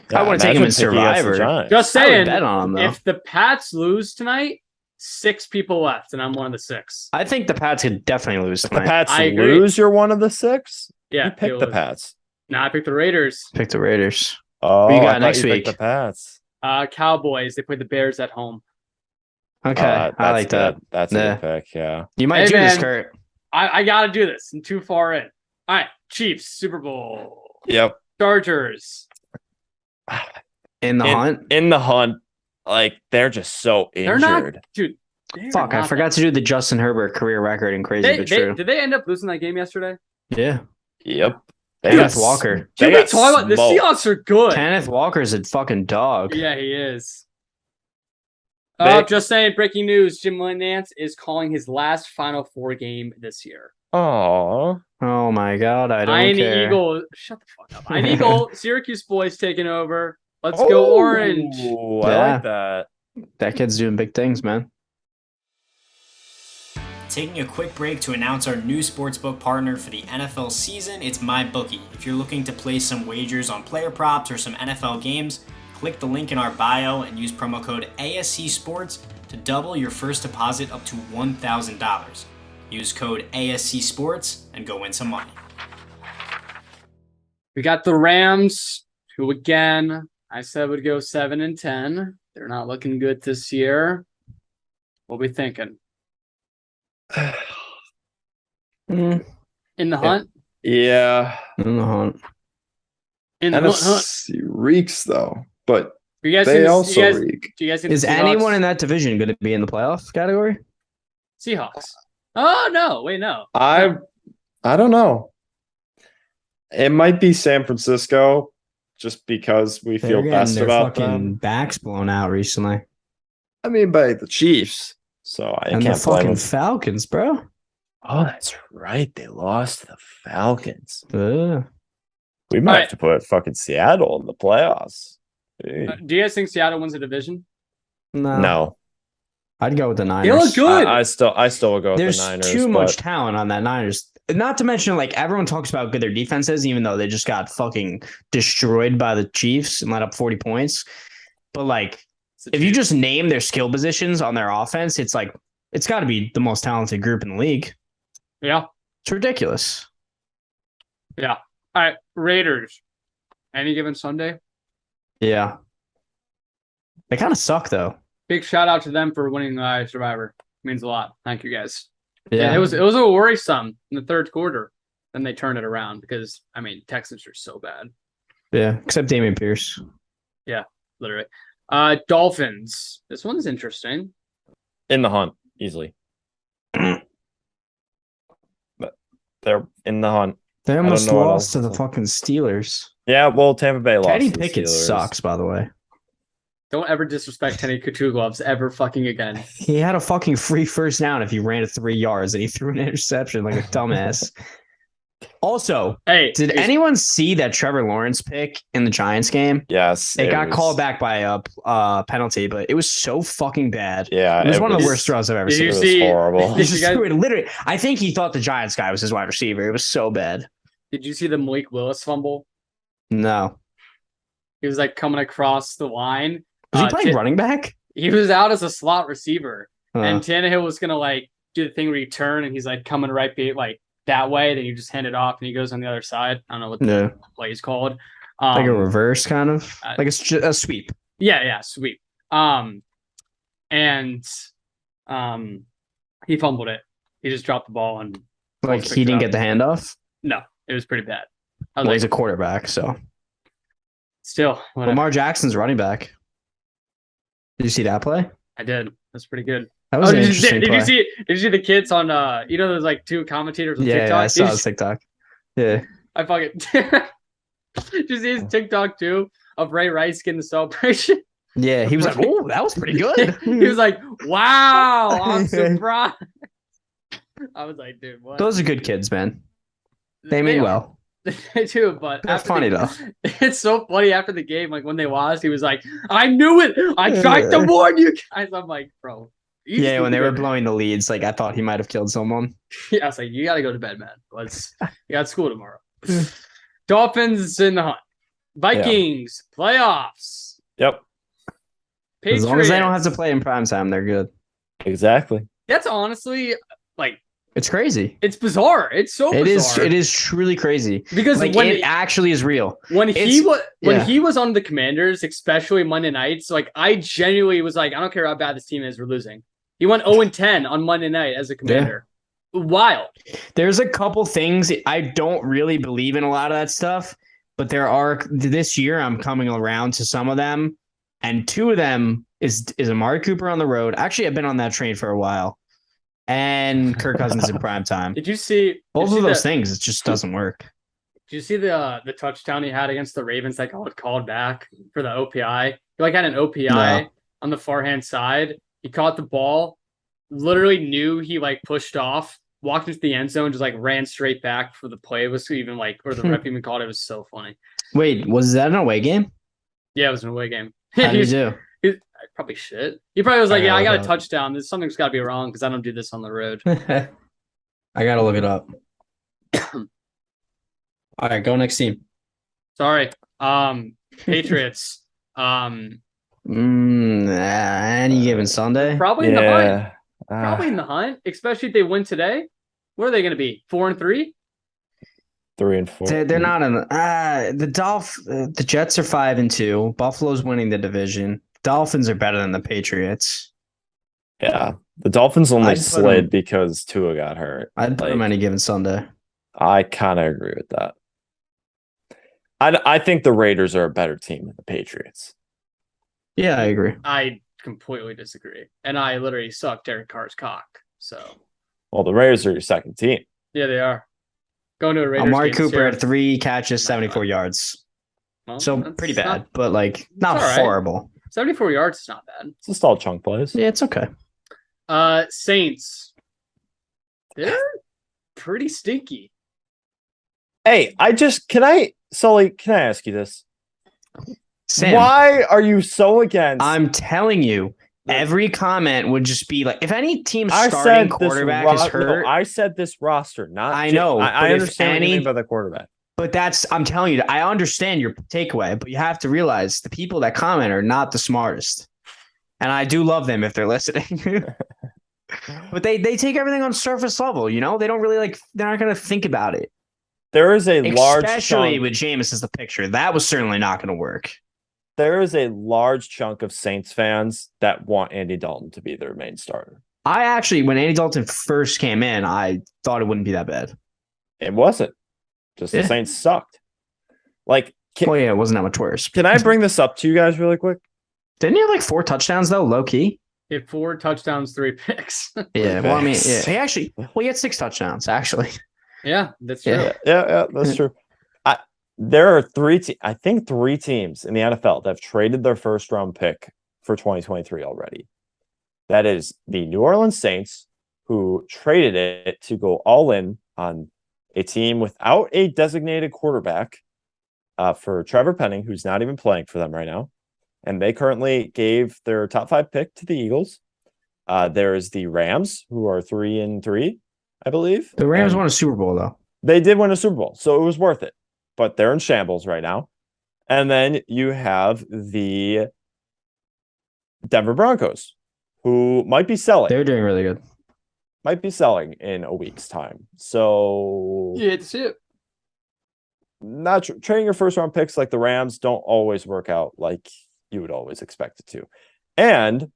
Yeah, I want to take him in Survivor. Just saying, bet on him, if the Pats lose tonight, 6 people left, and I'm one of the 6. I think the Pats could definitely lose tonight. If the Pats lose, you're one of the 6? Yeah. You picked the Pats. I picked the Raiders. Pick the Raiders. Oh, who you got next week? The Pats. Cowboys. They play the Bears at home. Okay, I like that. That's a good pick, yeah. You might do this, Kurt. I got to do this. I'm too far in. All right, Chiefs, Super Bowl. Yep. Chargers. In the hunt? In the hunt. Like, they're just so injured. They're not, dude. Fuck, I forgot to do the Justin Herbert career record in Crazy But True. Did they end up losing that game yesterday? Yeah. Yep. Kenneth Walker. The Seahawks are good. Kenneth Walker's a fucking dog. Yeah, he is. Just saying, breaking news. Jim Nantz is calling his last Final Four game this year. Oh, Oh my god, I don't Iron care. Eagle. Shut the fuck up. Iron Eagle. Syracuse boys taking over. Let's go orange. I Yeah. like that. That kid's doing big things, man. Taking a quick break to announce our new sportsbook partner for the NFL season, it's MyBookie. If you're looking to place some wagers on player props or some NFL games, click the link in our bio and use promo code ASC Sports to double your first deposit up to $1,000. Use code ASC Sports and go win some money. We got the Rams, who again I said would go 7-10. They're not looking good this year. What we thinking? Mm, In the hunt? Yeah. in the hunt. In the hunt. NFC reeks though, but You guys they think also you guys, reek. do you guys think Is the Seahawks- anyone in that division going to be in the playoff category? Seahawks? Oh no! Wait, no. I don't know. It might be San Francisco, just because we feel They're best getting their about fucking them. backs blown out recently. I mean, by the Chiefs, so I And the can't blame fucking them. Falcons, bro. Oh, that's right. They lost to the Falcons. Ugh. We might All have to put fucking Seattle in the playoffs. Hey. Do you guys think Seattle wins the division? No. I'd go with the Niners. They look good. I still will go with There's the Niners. too but much talent on that Niners. Not to mention, like, everyone talks about how good their defense is, even though they just got fucking destroyed by the Chiefs and let up 40 points. But, like, if you just name their skill positions on their offense, it's like, it's got to be the most talented group in the league. Yeah. It's ridiculous. All right, Raiders. Any given Sunday. Yeah. They kind of suck, though. Big shout out to them for winning Survivor. Means a lot. Thank you guys. Yeah. It was a worrisome in the third quarter. Then they turned it around because I mean Texans are so bad. Yeah. Except Damian Pierce. Literally. Dolphins. This one's interesting. in the hunt easily. But they're in the hunt. They don't almost know what lost to else the to- fucking Steelers. Yeah, well, Tampa Bay lost. Kenny to the Pickett Steelers. sucks, by the way. Don't ever disrespect Kenny Couture gloves ever fucking again. He had a fucking free first down if he ran it 3 yards and he threw an interception like a dumbass. Also, Hey, did anyone see that Trevor Lawrence pick in the Giants game? Yes, It got was- called back by a penalty, but it was so fucking bad. Yeah, It was one of the worst throws I've ever Did seen. you It was see- horrible. Did He you just guys- threw it literally. I think he thought the Giants guy was his wide receiver. It was so bad. Did you see the Malik Willis fumble? No. He was like coming across the line. Was he playing running back? He was out as a slot receiver, and Uh, Tannehill was gonna like do the thing where you turn, and he's like coming like that way. Then you just hand it off, and he goes on the other side. I don't know what the no. play is called. Like a reverse kind of? uh, Like a sweep. Yeah, sweet. And he fumbled it. He just dropped the ball, and Like picked he it didn't up. get the handoff? No, it was pretty bad. I Well, was he's a like, quarterback, so. still, whatever. Lamar Jackson's running back. Did you see that play? I did. That's pretty good. That was an did interesting you play. see? Did you see the kids on? There's like two commentators on Yeah, TikTok. I saw his TikTok. Yeah. I fucking. Did you see his TikTok too of Ray Rice getting the celebration? Yeah, he was like, "Oh, that was pretty good." He was like, "Wow, I'm surprised." I was like, "Dude, what?" "Those are good kids, man. They mean are. well." They do, but They're after funny, though. It's so funny after the game, like when they lost, he was like, "I knew it. I tried to warn you guys." I'm like, "Bro." you just Yeah, when need they to were go- blowing the leads, like I thought he might have killed someone. Yeah, I was like, "You got to go to bed, man. You got school tomorrow." Dolphins in the hunt. Vikings playoffs. Yep, As long as they don't have to Patriots. play in prime time, they're good. exactly. That's honestly like It's crazy. it's bizarre. It's so It is. bizarre. It is truly crazy. because Like when it actually is real. when he it's- was yeah. he was on the Commanders, especially Monday nights, like I genuinely was like, I don't care how bad this team is, we're losing. He went 0-10 on Monday night as a Commander. Wild. There's a couple things I don't really believe in a lot of that stuff, but there are this year I'm coming around to some of them, and two of them is Amari Cooper on the road. Actually, I've been on that train for a while, and Kirk Cousins in prime time. Did you see Both did you of see those the- things, it just doesn't work. Did you see the touchdown he had against the Ravens that got called back for the OPI? He like had an OPI No. on the far hand side. He caught the ball, literally knew he like pushed off, walked into the end zone, just like ran straight back for the play. It was even like, or the ref even called it. It was so funny. Wait, was that an away game? Yeah, it was an away game. How did you do? Probably shit. He probably was like, I "Yeah, I gotta got a look it up. touchdown. Something's got to be wrong because I don't do this on the road." I gotta look it up. All right, go next team. Sorry. Patriots. Any given Sunday. Probably in the hunt. Yeah. Probably in the hunt, especially if they win today. What are they going to be? 4-3? 3-4. They're not in the Jets are 5-2. Buffalo's winning the division. Dolphins are better than the Patriots. Yeah. The Dolphins only I'd put slid them- because Tua got hurt. I'd put them any given Sunday. I kind of agree with that. I think the Raiders are a better team than the Patriots. Yeah, I agree. I completely disagree. And I literally suck Derek Carr's cock. So, Well, the Raiders are your second team. yeah, they are. Going to a Raiders Amari game Cooper here. had 3 catches, 74 yards. Well, So that's pretty bad, not- but like not all right. horrible. 74 yards is not bad. It's just all chunk plays. Yeah, it's okay. Saints. They're pretty stinky. Hey, Sully, can I ask you this? Sam, Why are you so against? I'm telling you, every comment would just be like, if any team I starting said quarterback this is hurt, I said this roster, not. I know, I but if understand what you any- mean by the quarterback. but I'm telling you, I understand your takeaway, but you have to realize the people that comment are not the smartest. And I do love them if they're listening. But they take everything on surface level, you know? They don't really they're not going to think about it. There is a large Especially chunk, with Jameis as the picture. That was certainly not going to work. there is a large chunk of Saints fans that want Andy Dalton to be their main starter. I actually, when Andy Dalton first came in, I thought it wouldn't be that bad. It wasn't. Just the Yeah. Saints sucked. Like, Well, yeah, it wasn't that much worse. can I bring this up to you guys really quick? Didn't he have like 4 touchdowns though, low key? He had 4 touchdowns, 3 picks. Yeah, well, I mean, Thanks. he had 6 touchdowns actually. Yeah, that's true. Yeah. Yeah, that's true. There are 3 I think 3 teams in the NFL that have traded their first round pick for 2023 already. That is the New Orleans Saints, who traded it to go all in on a team without a designated quarterback for Trevor Penning, who's not even playing for them right now. And they currently gave their top 5 pick to the Eagles. There is the Rams, who are 3-3, I believe. The Rams And won a Super Bowl though. they did win a Super Bowl, so it was worth it. But they're in shambles right now. And then you have the Denver Broncos, who might be selling. They're doing really good. Might be selling in a week's time. So You hate to see it. not trading your first round picks like the Rams don't always work out like you would always expect it to. And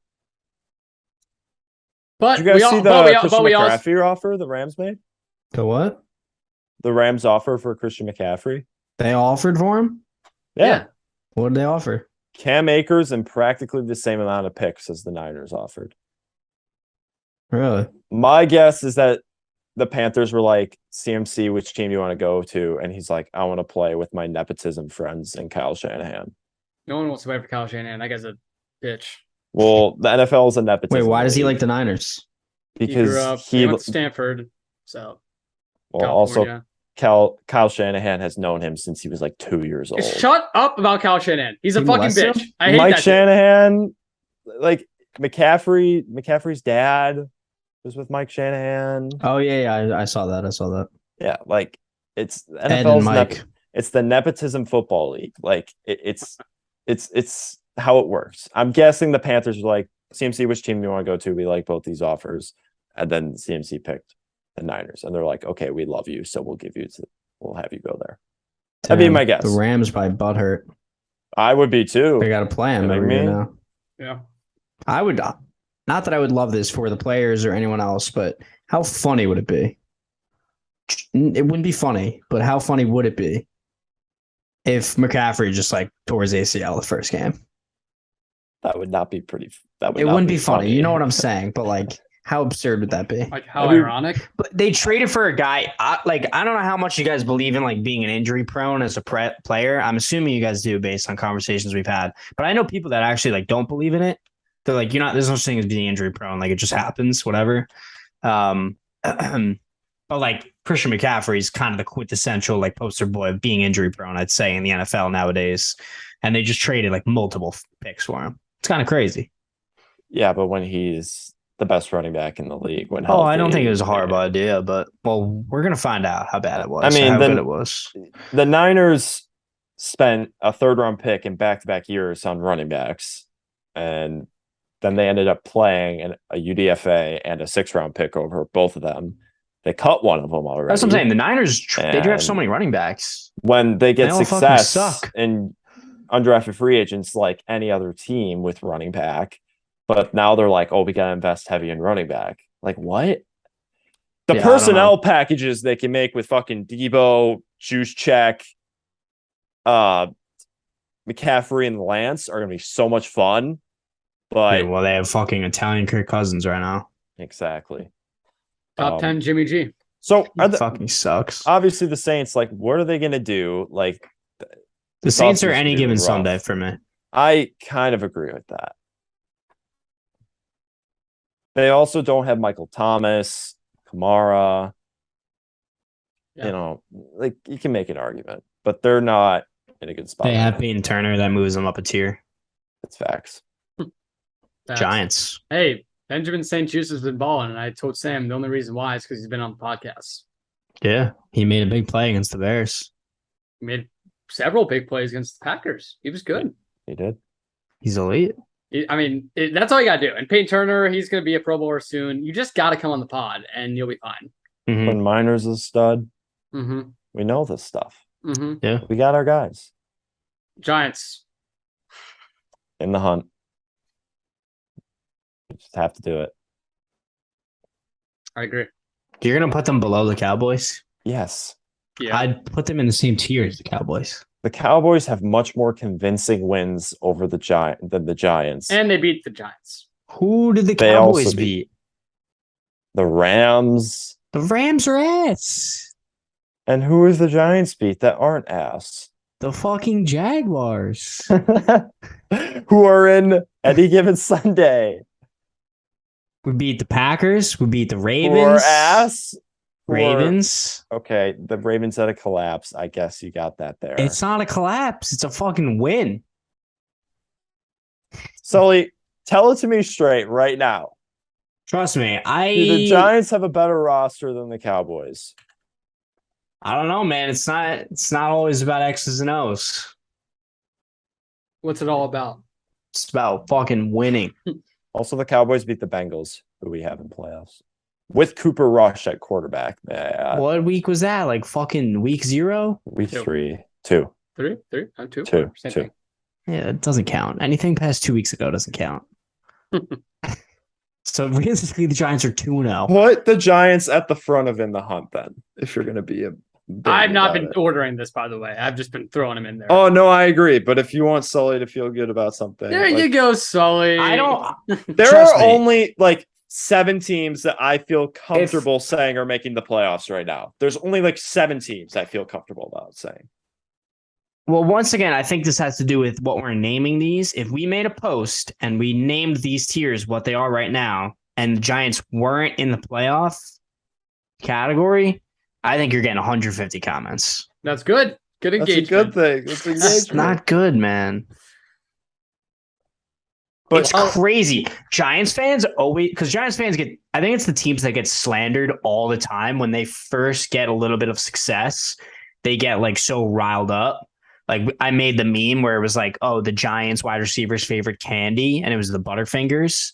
But did you guys see the Christian we also McCaffrey offer the Rams made? The what? The Rams offer for Christian McCaffrey? They offered for him? Yeah. What did they offer? Cam Akers and practically the same amount of picks as the Niners offered. Really? My guess is that the Panthers were like, CMC, which team do you want to go to? And he's like, I want to play with my nepotism friends and Kyle Shanahan. no one wants to wait for Kyle Shanahan. That guy's a bitch. Well, the NFL is a nepotism. Wait, why does he league like the Niners? He grew up. Because He went to Stanford. So also California. Kyle Shanahan has known him since he was like 2 years old. Shut up about Kyle Shanahan. He's a He fucking molested bitch. him? I hate Mike that. Shanahan, like McCaffrey's dad was with Mike Shanahan. Oh yeah, I saw that. Yeah, like it's Ed and NFL's Mike. it's the nepotism football league. Like it's how it works. I'm guessing the Panthers were like, CMC, which team do you want to go to? We like both these offers. And then CMC picked the Niners. And they're like, okay, we love you, so we'll have you go there. That'd be Damn, my guess. The Rams by butthurt. I would be too. They got a plan You know what over I here mean? now. Yeah. I would not that I would love this for the players or anyone else, but how funny would it be? It wouldn't be funny, but how funny would it be if McCaffrey just like tore his ACL the first game? That would not be pretty. It wouldn't be funny. You know what I'm saying? But like, how absurd would that be? Like how I mean- ironic. But they traded for a guy. I don't know how much you guys believe in like being an injury prone as a player. I'm assuming you guys do based on conversations we've had. But I know people that actually like don't believe in it. They're like, there's no such thing as being injury prone. Like it just happens, whatever. But like Christian McCaffrey is kind of the quintessential like poster boy of being injury prone, I'd say, in the NFL nowadays. And they just traded like multiple picks for him. It's kind of crazy. Yeah, but when he's the best running back in the league, when Oh, I don't think it healthy, was a horrible idea, but well, we're gonna find out how bad it was. I mean, how then- good it was. the Niners spent a 3rd-round pick in back-to-back years on running backs, and then they ended up playing a UDFA and a 6th-round pick over both of them. They cut one of them already. That's what I'm saying. The Niners they draft so And many running backs. when they get They all fucking success suck. in undrafted free agents like any other team with running back, but now they're like, oh, we gotta invest heavy in running back. Like what? The Yeah, I don't personnel packages they can make with fucking Debo, Juszczyk, McCaffrey, and Lance are gonna be so much fun. But Yeah, well, they have fucking Italian Kirk Cousins right now. exactly. Top 10 Jimmy G. So are It the, fucking sucks. obviously the Saints, like, what are they gonna do? Like, The Saints are offseason any is given rough. Sunday for me. I kind of agree with that. They also don't have Michael Thomas, Kamara. Yeah. You know, like you can make an argument, but they're not in a good spot. They right have now. Peyton Turner that moves them up a tier. It's facts. Facts. Giants. Hey, Benjamin St. Juice has been balling, and I told Sam the only reason why is because he's been on the podcast. Yeah, he made a big play against the Bears. He made several big plays against the Packers. He was good. He did. He's elite. That's all you got to do. And Peyton Turner, he's going to be a Pro Bowler soon. You just got to come on the pod, and you'll be fine. Mhm. When Miners is a stud, Mm-hmm. we know this stuff. Mm-hmm. We got our guys Giants. in the hunt. We just have to do it. I agree. You're gonna put them below the Cowboys? Yes. Yeah. I'd put them in the same tier as the Cowboys. The Cowboys have much more convincing wins over the Giants. And they beat the Giants. Who did the They also Cowboys beat- beat? The Rams. The Rams are ass. And who is the Giants beat that aren't ass? The fucking Jaguars. Who are in any given Sunday? We beat the Packers. We beat the Who Ravens. are ass? Who are- Ravens. Okay, the Ravens had a collapse. I guess you got that there. It's not a collapse. It's a fucking win. Sully, tell it to me straight right now. Trust me. Do the Giants have a better roster than the Cowboys? I don't know, man. It's not always about X's and O's. What's it all about? It's about fucking winning. Also, the Cowboys beat the Bengals, who we have in playoffs, with Cooper Rush at quarterback. What week was that? Like fucking week 0? Week Two. 3, 2. Three? Oh, two? Two. Same Two. thing. Yeah, it doesn't count. Anything past 2 weeks ago doesn't count. So realistically, the Giants are 2-0. Put the Giants at the front of in the hunt then, if you're gonna be a I've not about been it. ordering this, by the way. I've just been throwing them in there. Oh no, I agree. But if you want Sully to feel good about something, there like, you go, Sully. I don't. There Trust are me. only like 7 teams that I feel comfortable saying are making the playoffs right now. There's only like 7 teams I feel comfortable about saying. Well, once again, I think this has to do with what we're naming these. If we made a post and we named these tiers what they are right now, and the Giants weren't in the playoff category, I think you're getting 150 comments. That's good. Good that's a engagement. good thing. That's That's engagement. not good, man. But It's crazy. Giants fans always, because Giants fans get, I think it's the teams that get slandered all the time when they first get a little bit of success. They get like so riled up. Like I made the meme where it was like, oh, the Giants wide receivers' favorite candy, and it was the Butterfingers.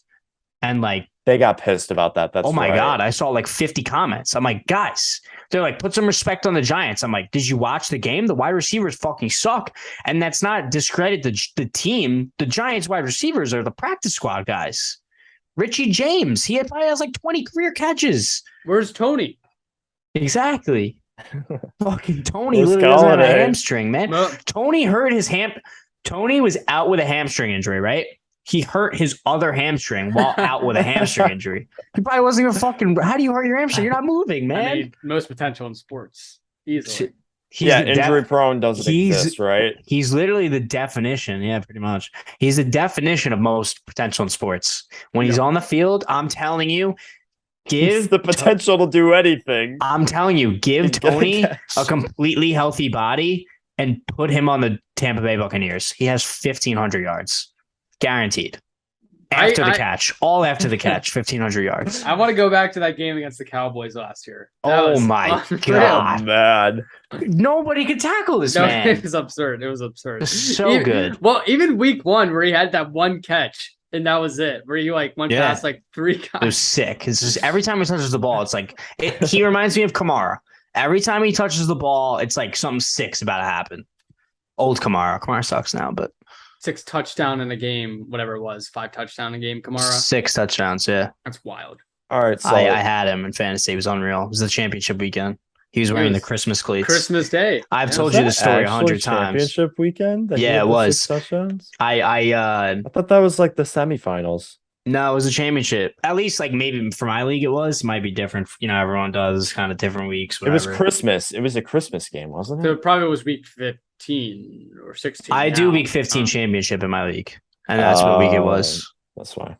And like, they got pissed about that. That's oh my right. God, I saw like 50 comments. I'm like, guys, they're like, put some respect on the Giants. I'm like, did you watch the game? The wide receivers fucking suck. And that's not discredit the team. The Giants wide receivers are the practice squad guys. Richie James, he probably has like 20 career catches. Where's Tony? Exactly. Fucking Tony Where's literally doesn't have a Galladay? hamstring, man. Well, Tony hurt his Tony was out with a hamstring injury, right? He hurt his other hamstring while out with a hamstring injury. He probably wasn't even fucking. How do you hurt your hamstring? You're not moving, man. I mean, most potential in sports. Easily. He's Yeah, the injury prone doesn't he's- exist, right? He's literally the definition. Yeah, pretty much. He's the definition of most potential in sports. When he's on the field, I'm telling you, Give the potential to do anything. I'm telling you, give He's gonna Tony catch. a completely healthy body and put him on the Tampa Bay Buccaneers. He has 1,500 yards. Guaranteed. After the catch. All after the catch, 1,500 yards. I want to go back to that game against the Cowboys last year. That Oh was my unreal. God. Oh, man. Nobody could tackle this No, man. it was absurd. It was absurd. So Even- good. Well, even week 1 where he had that one catch and that was it, where he like went Yeah. past like 3 It was guys. sick. It's just every time he touches the ball, it's like he reminds me of Kamara. Every time he touches the ball, it's like something sick's about to happen. Old Kamara. Kamara sucks now, but 6 touchdown in a game, whatever it was, 5 touchdown in a game. Kamara, 6 touchdowns. Yeah, that's wild. All right, so I had him in fantasy. It was unreal. It was the championship weekend. He was wearing the Christmas cleats. Christmas Day. I've Yeah. told was you that this story actually 100 times. Championship weekend. that he Yeah, had it the was. 6 touchdowns. I thought that was like the semifinals. No, it was a championship. At least like maybe for my league it was. It might be different. You know, everyone does kind of different weeks. It was Whatever. Christmas. It was a Christmas game, wasn't So it? it probably was week 15 or 16. I do now. week 15 championship in my league. And that's what week it was. That's why.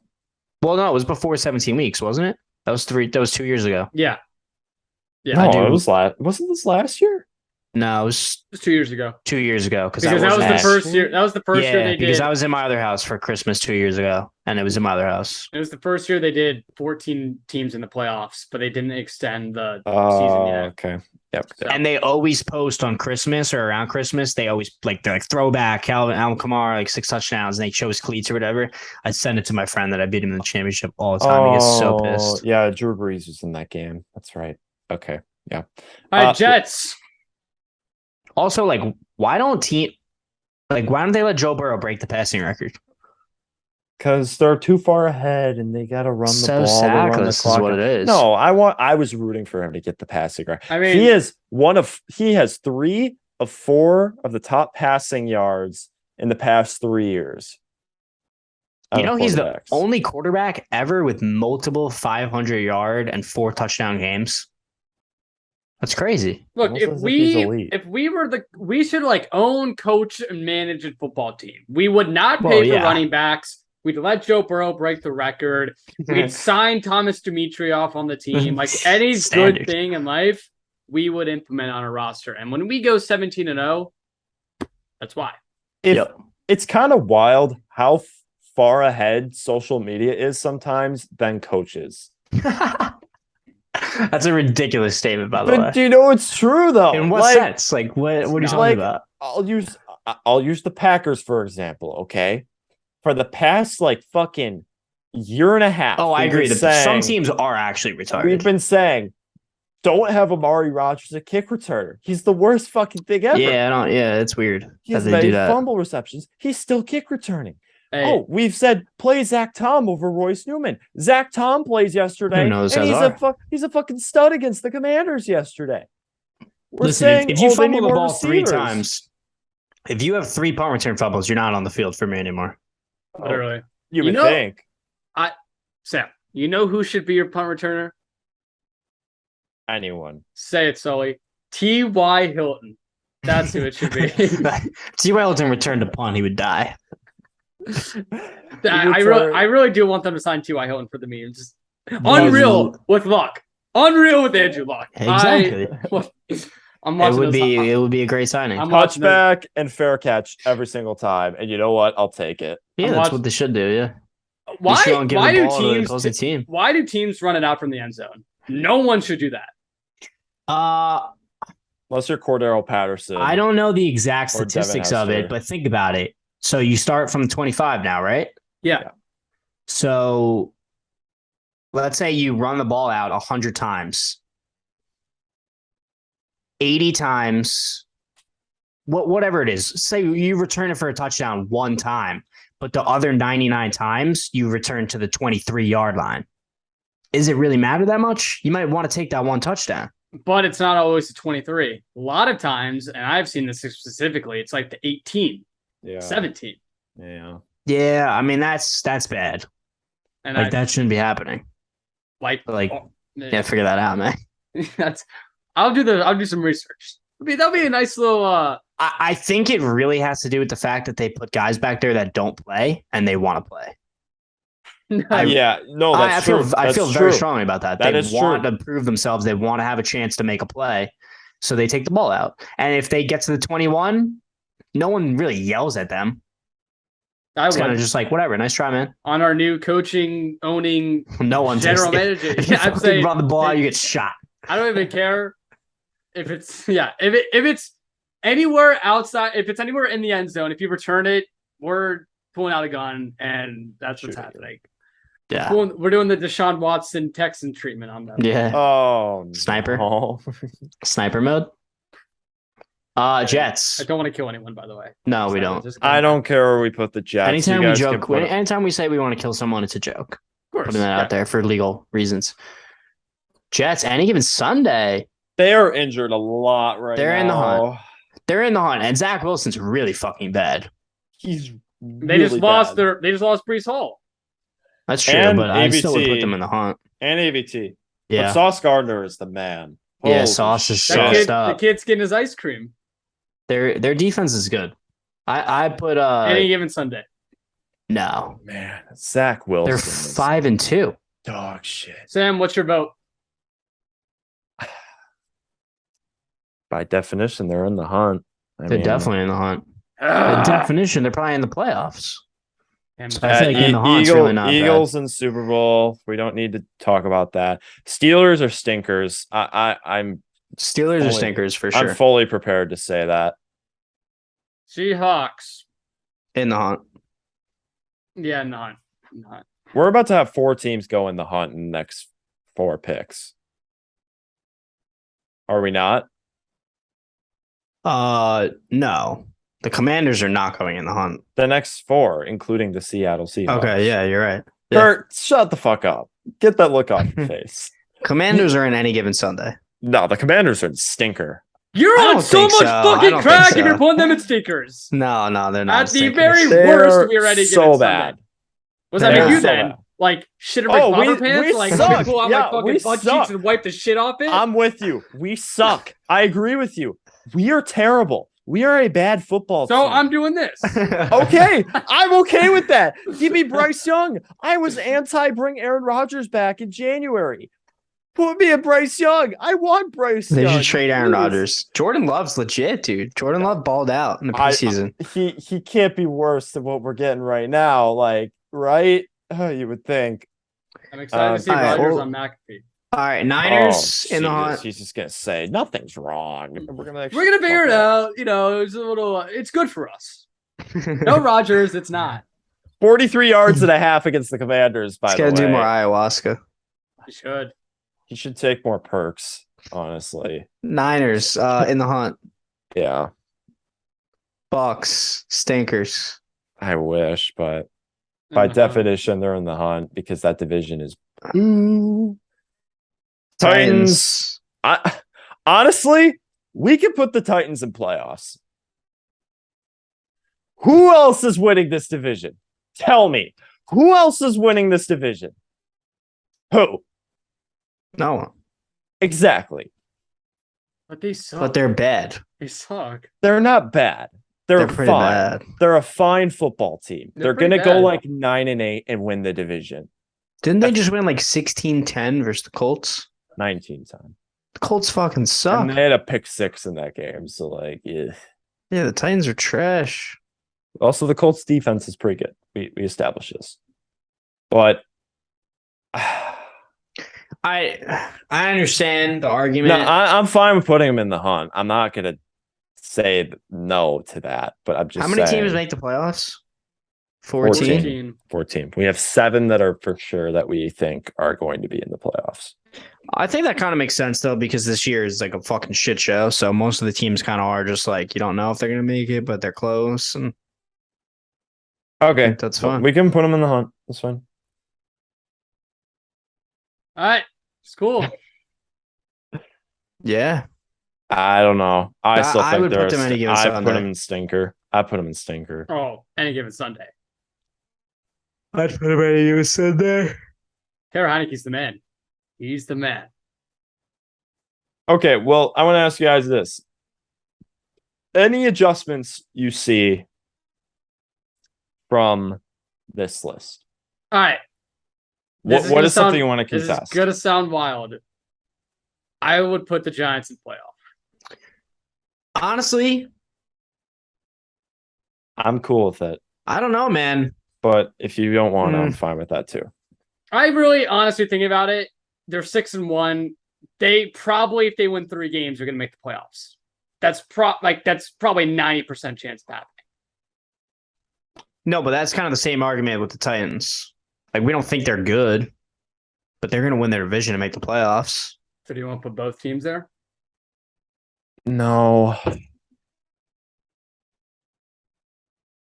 Well, no, it was before 17 weeks, wasn't it? That was 2 years ago. Yeah. Yeah. No, I do. it was wasn't this last year? No, it was It was 2 years ago. 2 years ago. Because that was the wasn't first year. That was the first year Yeah, they because did. I was in my other house for Christmas 2 years ago, and it was in my other house. It was the first year they did 14 teams in the playoffs, but they didn't extend the season Oh, yet. okay. Yep. So, And they always post on Christmas or around Christmas. They always they're like throwback Alvin Kamara, like 6 touchdowns, and they show his cleats or whatever. I'd send it to my friend that I beat him in the championship all the time. He gets so pissed. Yeah, Drew Brees was in that game. That's right. Okay. Yeah. all right, Jets. Also, like, why don't they let Joe Burrow break the passing record? Because they're too far ahead and they gotta run the So ball. They run the sackless is clock what out. it is. No, I was rooting for him to get the passing record. I mean, He has 3 of 4 of the top passing yards in the past 3 years. You know, he's the quarterbacks. only quarterback ever with multiple 500-yard and 4 touchdown games. That's crazy. look, Almost if as if he's we elite. we should like own, coach, and manage a football team. We would not pay Well, for yeah. running backs. We'd let Joe Burrow break the record. We'd sign Thomas Dimitrioff on the team. Like any Standard. good thing in life, we would implement on a roster. And when we go 17-0, that's why. Yep. It's kind of wild how far ahead social media is sometimes than coaches. That's a ridiculous statement, by the way. But do you know it's true though? In what Like, sense? Like, what are you talking like, about? I'll use the Packers for example, okay? For the past like fucking year and a half. Oh, I we've agree. been Some saying- teams are actually We've retarded. been saying don't have Amari Rodgers a kick returner. He's the worst fucking thing ever. Yeah, I don't. Yeah, it's weird He that has they do many that. fumble receptions. He's still kick returning. Hey, Oh, we've said play Zach Tom over Royce Newman. Zach Tom plays yesterday, Who knows and those he's a fucking stud against the Commanders yesterday. We're Listen, saying, if you they fumble need the more ball 3 receivers. times, if you have 3 punt return fumbles, you're not on the field for me anymore. literally. you You would know- think Sam, you know who should be your punt returner? anyone. Say it, Sully. T.Y. Hilton. That's who it should be. T. Hilton returned to punt, he would die. I really do want them to sign T.Y. Hilton for the memes. Just unreal with Luck. Unreal with Andrew Luck. Exactly. I'm It watching would this. be a great signing. I'm watching this. Touchback and fair catch every single time, and you know what? I'll take it. Yeah, I'm that's watching- what they should do. Yeah. Why? You shouldn't give Why the do ball to the teams? opposing team? Why do teams run it out from the end zone? No one should do that. Unless you're Cordero Patterson. I don't know the exact Or Devin statistics of Hester. it, but think about it. So you start from 25 now, right? Yeah. So let's say you run the ball out 100 times. 80 times, whatever it is. Say you return it for a touchdown 1 time, but the other 99 times you return to the 23-yard line. Is it really matter that much? You might want to take that 1 touchdown. But it's not always the 23. A lot of times, and I've seen this specifically, it's like the 18, Yeah. 17. Yeah. Yeah, I mean that's bad. And Like that shouldn't be happening. like, Like, oh, yeah, figure that out, man. that's. I'll do some research. That'll be a nice little. I think it really has to do with the fact that they put guys back there that don't play and they want to play. Yeah, no, I that's feel true. I That's feel true. very strongly about that. That They is want true. to prove themselves. They want to have a chance to make a play, so they take the ball out. And if they get to the 21, no one really yells at them. I It's kind of would. just like, whatever, nice try, man. On our new coaching owning No one general takes manager. it. If you Yeah, I'd fucking say run the ball out, you get shot. I don't even care if it's if it's anywhere outside, if it's anywhere in the end zone, if you return it, we're pulling out a gun, and that's what's happening. Yeah. We're doing the Deshaun Watson Texan treatment on them. Yeah. Oh, Sniper. no. Sniper mode. Jets. I don't want to kill anyone, by the way. No, we don't. I don't care where we put the Jets. Anytime You we guys can joke, put it- anytime we say we want to kill someone, it's a joke. Of course. Putting that out there for legal reasons. Jets, any given Sunday, They are injured a lot right They're now. in the hunt. They're in the hunt, and Zach Wilson's really fucking bad. He's They just really lost bad. They just lost Brees Hall. That's true, And but I still would AVT. put them in the hunt. And AVT. Yeah, But Sauce Gardner is the man. Yeah, Holy Sauce is shit. sauced The up. kid's getting his ice cream their defense is good. I put any given Sunday. no, Man, Zach Wilson. they're is 5-2. dog shit. Sam, what's your vote? By definition, they're in the hunt. They're definitely in the hunt. By definition, they're probably in the playoffs. I feel like in the hunt's really not bad. Eagles and Super Bowl. We don't need to talk about that. Steelers are stinkers. I'm Steelers are fully- stinkers for sure. I'm fully prepared to say that. Seahawks. In the hunt. Yeah, not. We're about to have 4 teams go in the hunt in the next 4 picks. Are we not? No. The Commanders are not going in the hunt. The next 4, including the Seattle Seahawks. Okay, yeah, you're right. Yeah. Kurt, shut the fuck up. Get that look off your face. Commanders are in any given Sunday. No, the Commanders are a stinker. You're I on don't so think much so. I fucking don't crack think if you're so. putting them in stinkers. No, they're not. At the stinkers. very They're worst, we're ready to so get bad. Was that They're make you so then? bad. Like shit in Oh, my we- bobber pants? we Like suck. pull out Yeah, my fucking we butt suck. cheeks and wipe the shit off it? I'm with you. We suck. I agree with you. We are terrible. We are a bad football So team. I'm doing this. Okay, I'm okay with that. Give me Bryce Young. I was anti bring Aaron Rodgers back in January. Put me a Bryce Young. I want Bryce They Young. should trade Aaron please. Rodgers. Jordan Love's legit, dude. Jordan Love balled out in the preseason. He can't be worse than what we're getting right now. Like, right? You would think. I'm excited to see all right, Rodgers well- on McAfee. All right, Niners in the Jesus, hunt. He's just gonna say nothing's wrong. We're gonna Figure it out. You know, it's a little. It's good for us. No Rodgers, it's not. 43 yards and a half against the Commanders. By He's the way, got to do more ayahuasca. I should. he should take more perks. Honestly, Niners in the hunt. yeah, Bucs stinkers. I wish, but by Uh-huh. definition, they're in the hunt because that division is. Titans. Honestly, we could put the Titans in playoffs. Who else is winning this division? Tell me. Who else is winning this division? Who? No one. Exactly. But they suck. But they're bad. They suck. They're not bad. They're Pretty fine. bad. They're a fine football team. They're They're pretty gonna go bad. like 9-8 and win the division. Didn't they just win like 16-10 versus the Colts? 19 time. The Colts fucking suck. And they had a pick 6 in that game. So like, yeah. Yeah, the Titans are trash. Also, the Colts defense is pretty good. We established this. But I understand the argument. no, I'm fine with putting them in the hunt. I'm not gonna say no to that, but I'm just How many saying teams make the playoffs? 14. 14. 14. We have 7 that are for sure that we think are going to be in the playoffs. I think that kind of makes sense though, because this year is like a fucking shit show. So most of the teams kind of are just like, you don't know if they're gonna make it, but they're close, and Okay, think that's fine. We can put them in the hunt. That's fine. All right. It's cool. yeah, I don't know. I still I think would they're. put them in a given I put Sunday. them in stinker. I put them in stinker. Oh, any given Sunday. I'd put them in a Sunday. Taylor Heineke's the man. He's the man. Okay, well, I want to ask you guys this. Any adjustments you see from this list? All right. What is something you want to This is contest? gonna sound wild. I would put the Giants in playoff. Honestly, I'm cool with it, I don't know, man. but if you don't want to, I'm fine with that too. I really honestly thinking about it, they're 6-1. They probably, if they win 3 games, are gonna make the playoffs. That's probably 90% chance of happening. No, but that's kind of the same argument with the Titans. Like, we don't think they're good, but they're going to win their division and make the playoffs. So do you want to put both teams there? No.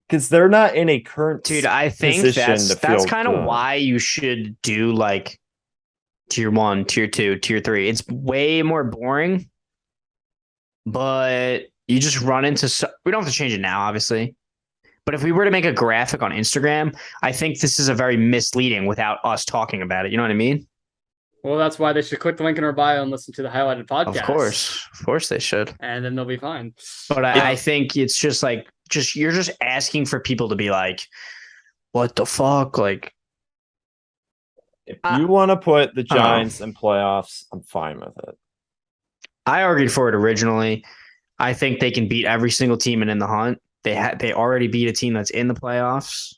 Because they're not in a current Dude, I think position that's to feel kind of good. why you should do like tier 1, tier 2, tier 3. It's way more boring, but you just run into we don't have to change it now, obviously. But if we were to make a graphic on Instagram, I think this is a very misleading without us talking about it. You know what I mean? Well, that's why they should click the link in our bio and listen to the highlighted podcast. Of course they should. And then they'll be fine. But I think it's just like you're just asking for people to be like, what the fuck? Like, If you want to put the Giants in playoffs, I'm fine with it. I argued for it originally. I think they can beat every single team and in the hunt. They already beat a team that's in the playoffs.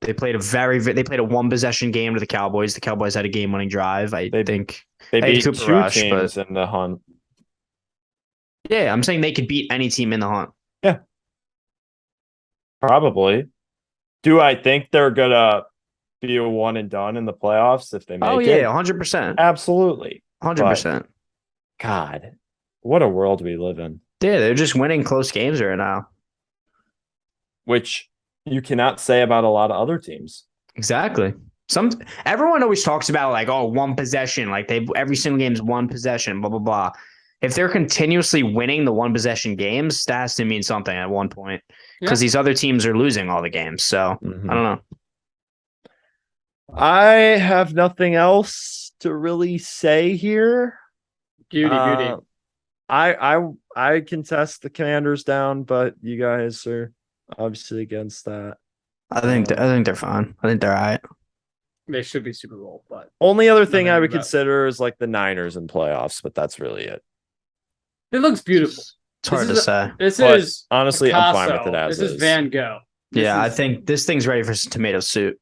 They played a 1-possession game to the Cowboys. The Cowboys had a game-winning drive. I think They beat Cooper 2 Rush, teams in the hunt. yeah, I'm saying they could beat any team in the hunt. Yeah. Probably. Do I think they're gonna be a one and done in the playoffs if they make it? Oh yeah, 100%. Absolutely. 100%. God, what a world we live in. Yeah, they're just winning close games right now. Which you cannot say about a lot of other teams. Exactly. Everyone always talks about like, oh, 1 possession, like every single game is 1 possession, blah blah blah. If they're continuously winning the 1-possession games, that has to mean something at one point because these other teams are losing all the games. So I don't know. I have nothing else to really say here. Beauty. I contest the Commanders down, but you guys are obviously against that. I think they're fine. I think they're all right. They should be Super Bowl, but Only other thing Nothing I would about- consider is like the Niners in playoffs, but that's really it. it looks beautiful. It's hard to say. This But is honestly, I'm fine with Picasso. it as This is Van Gogh. Yeah, I think this thing's ready for some tomato soup.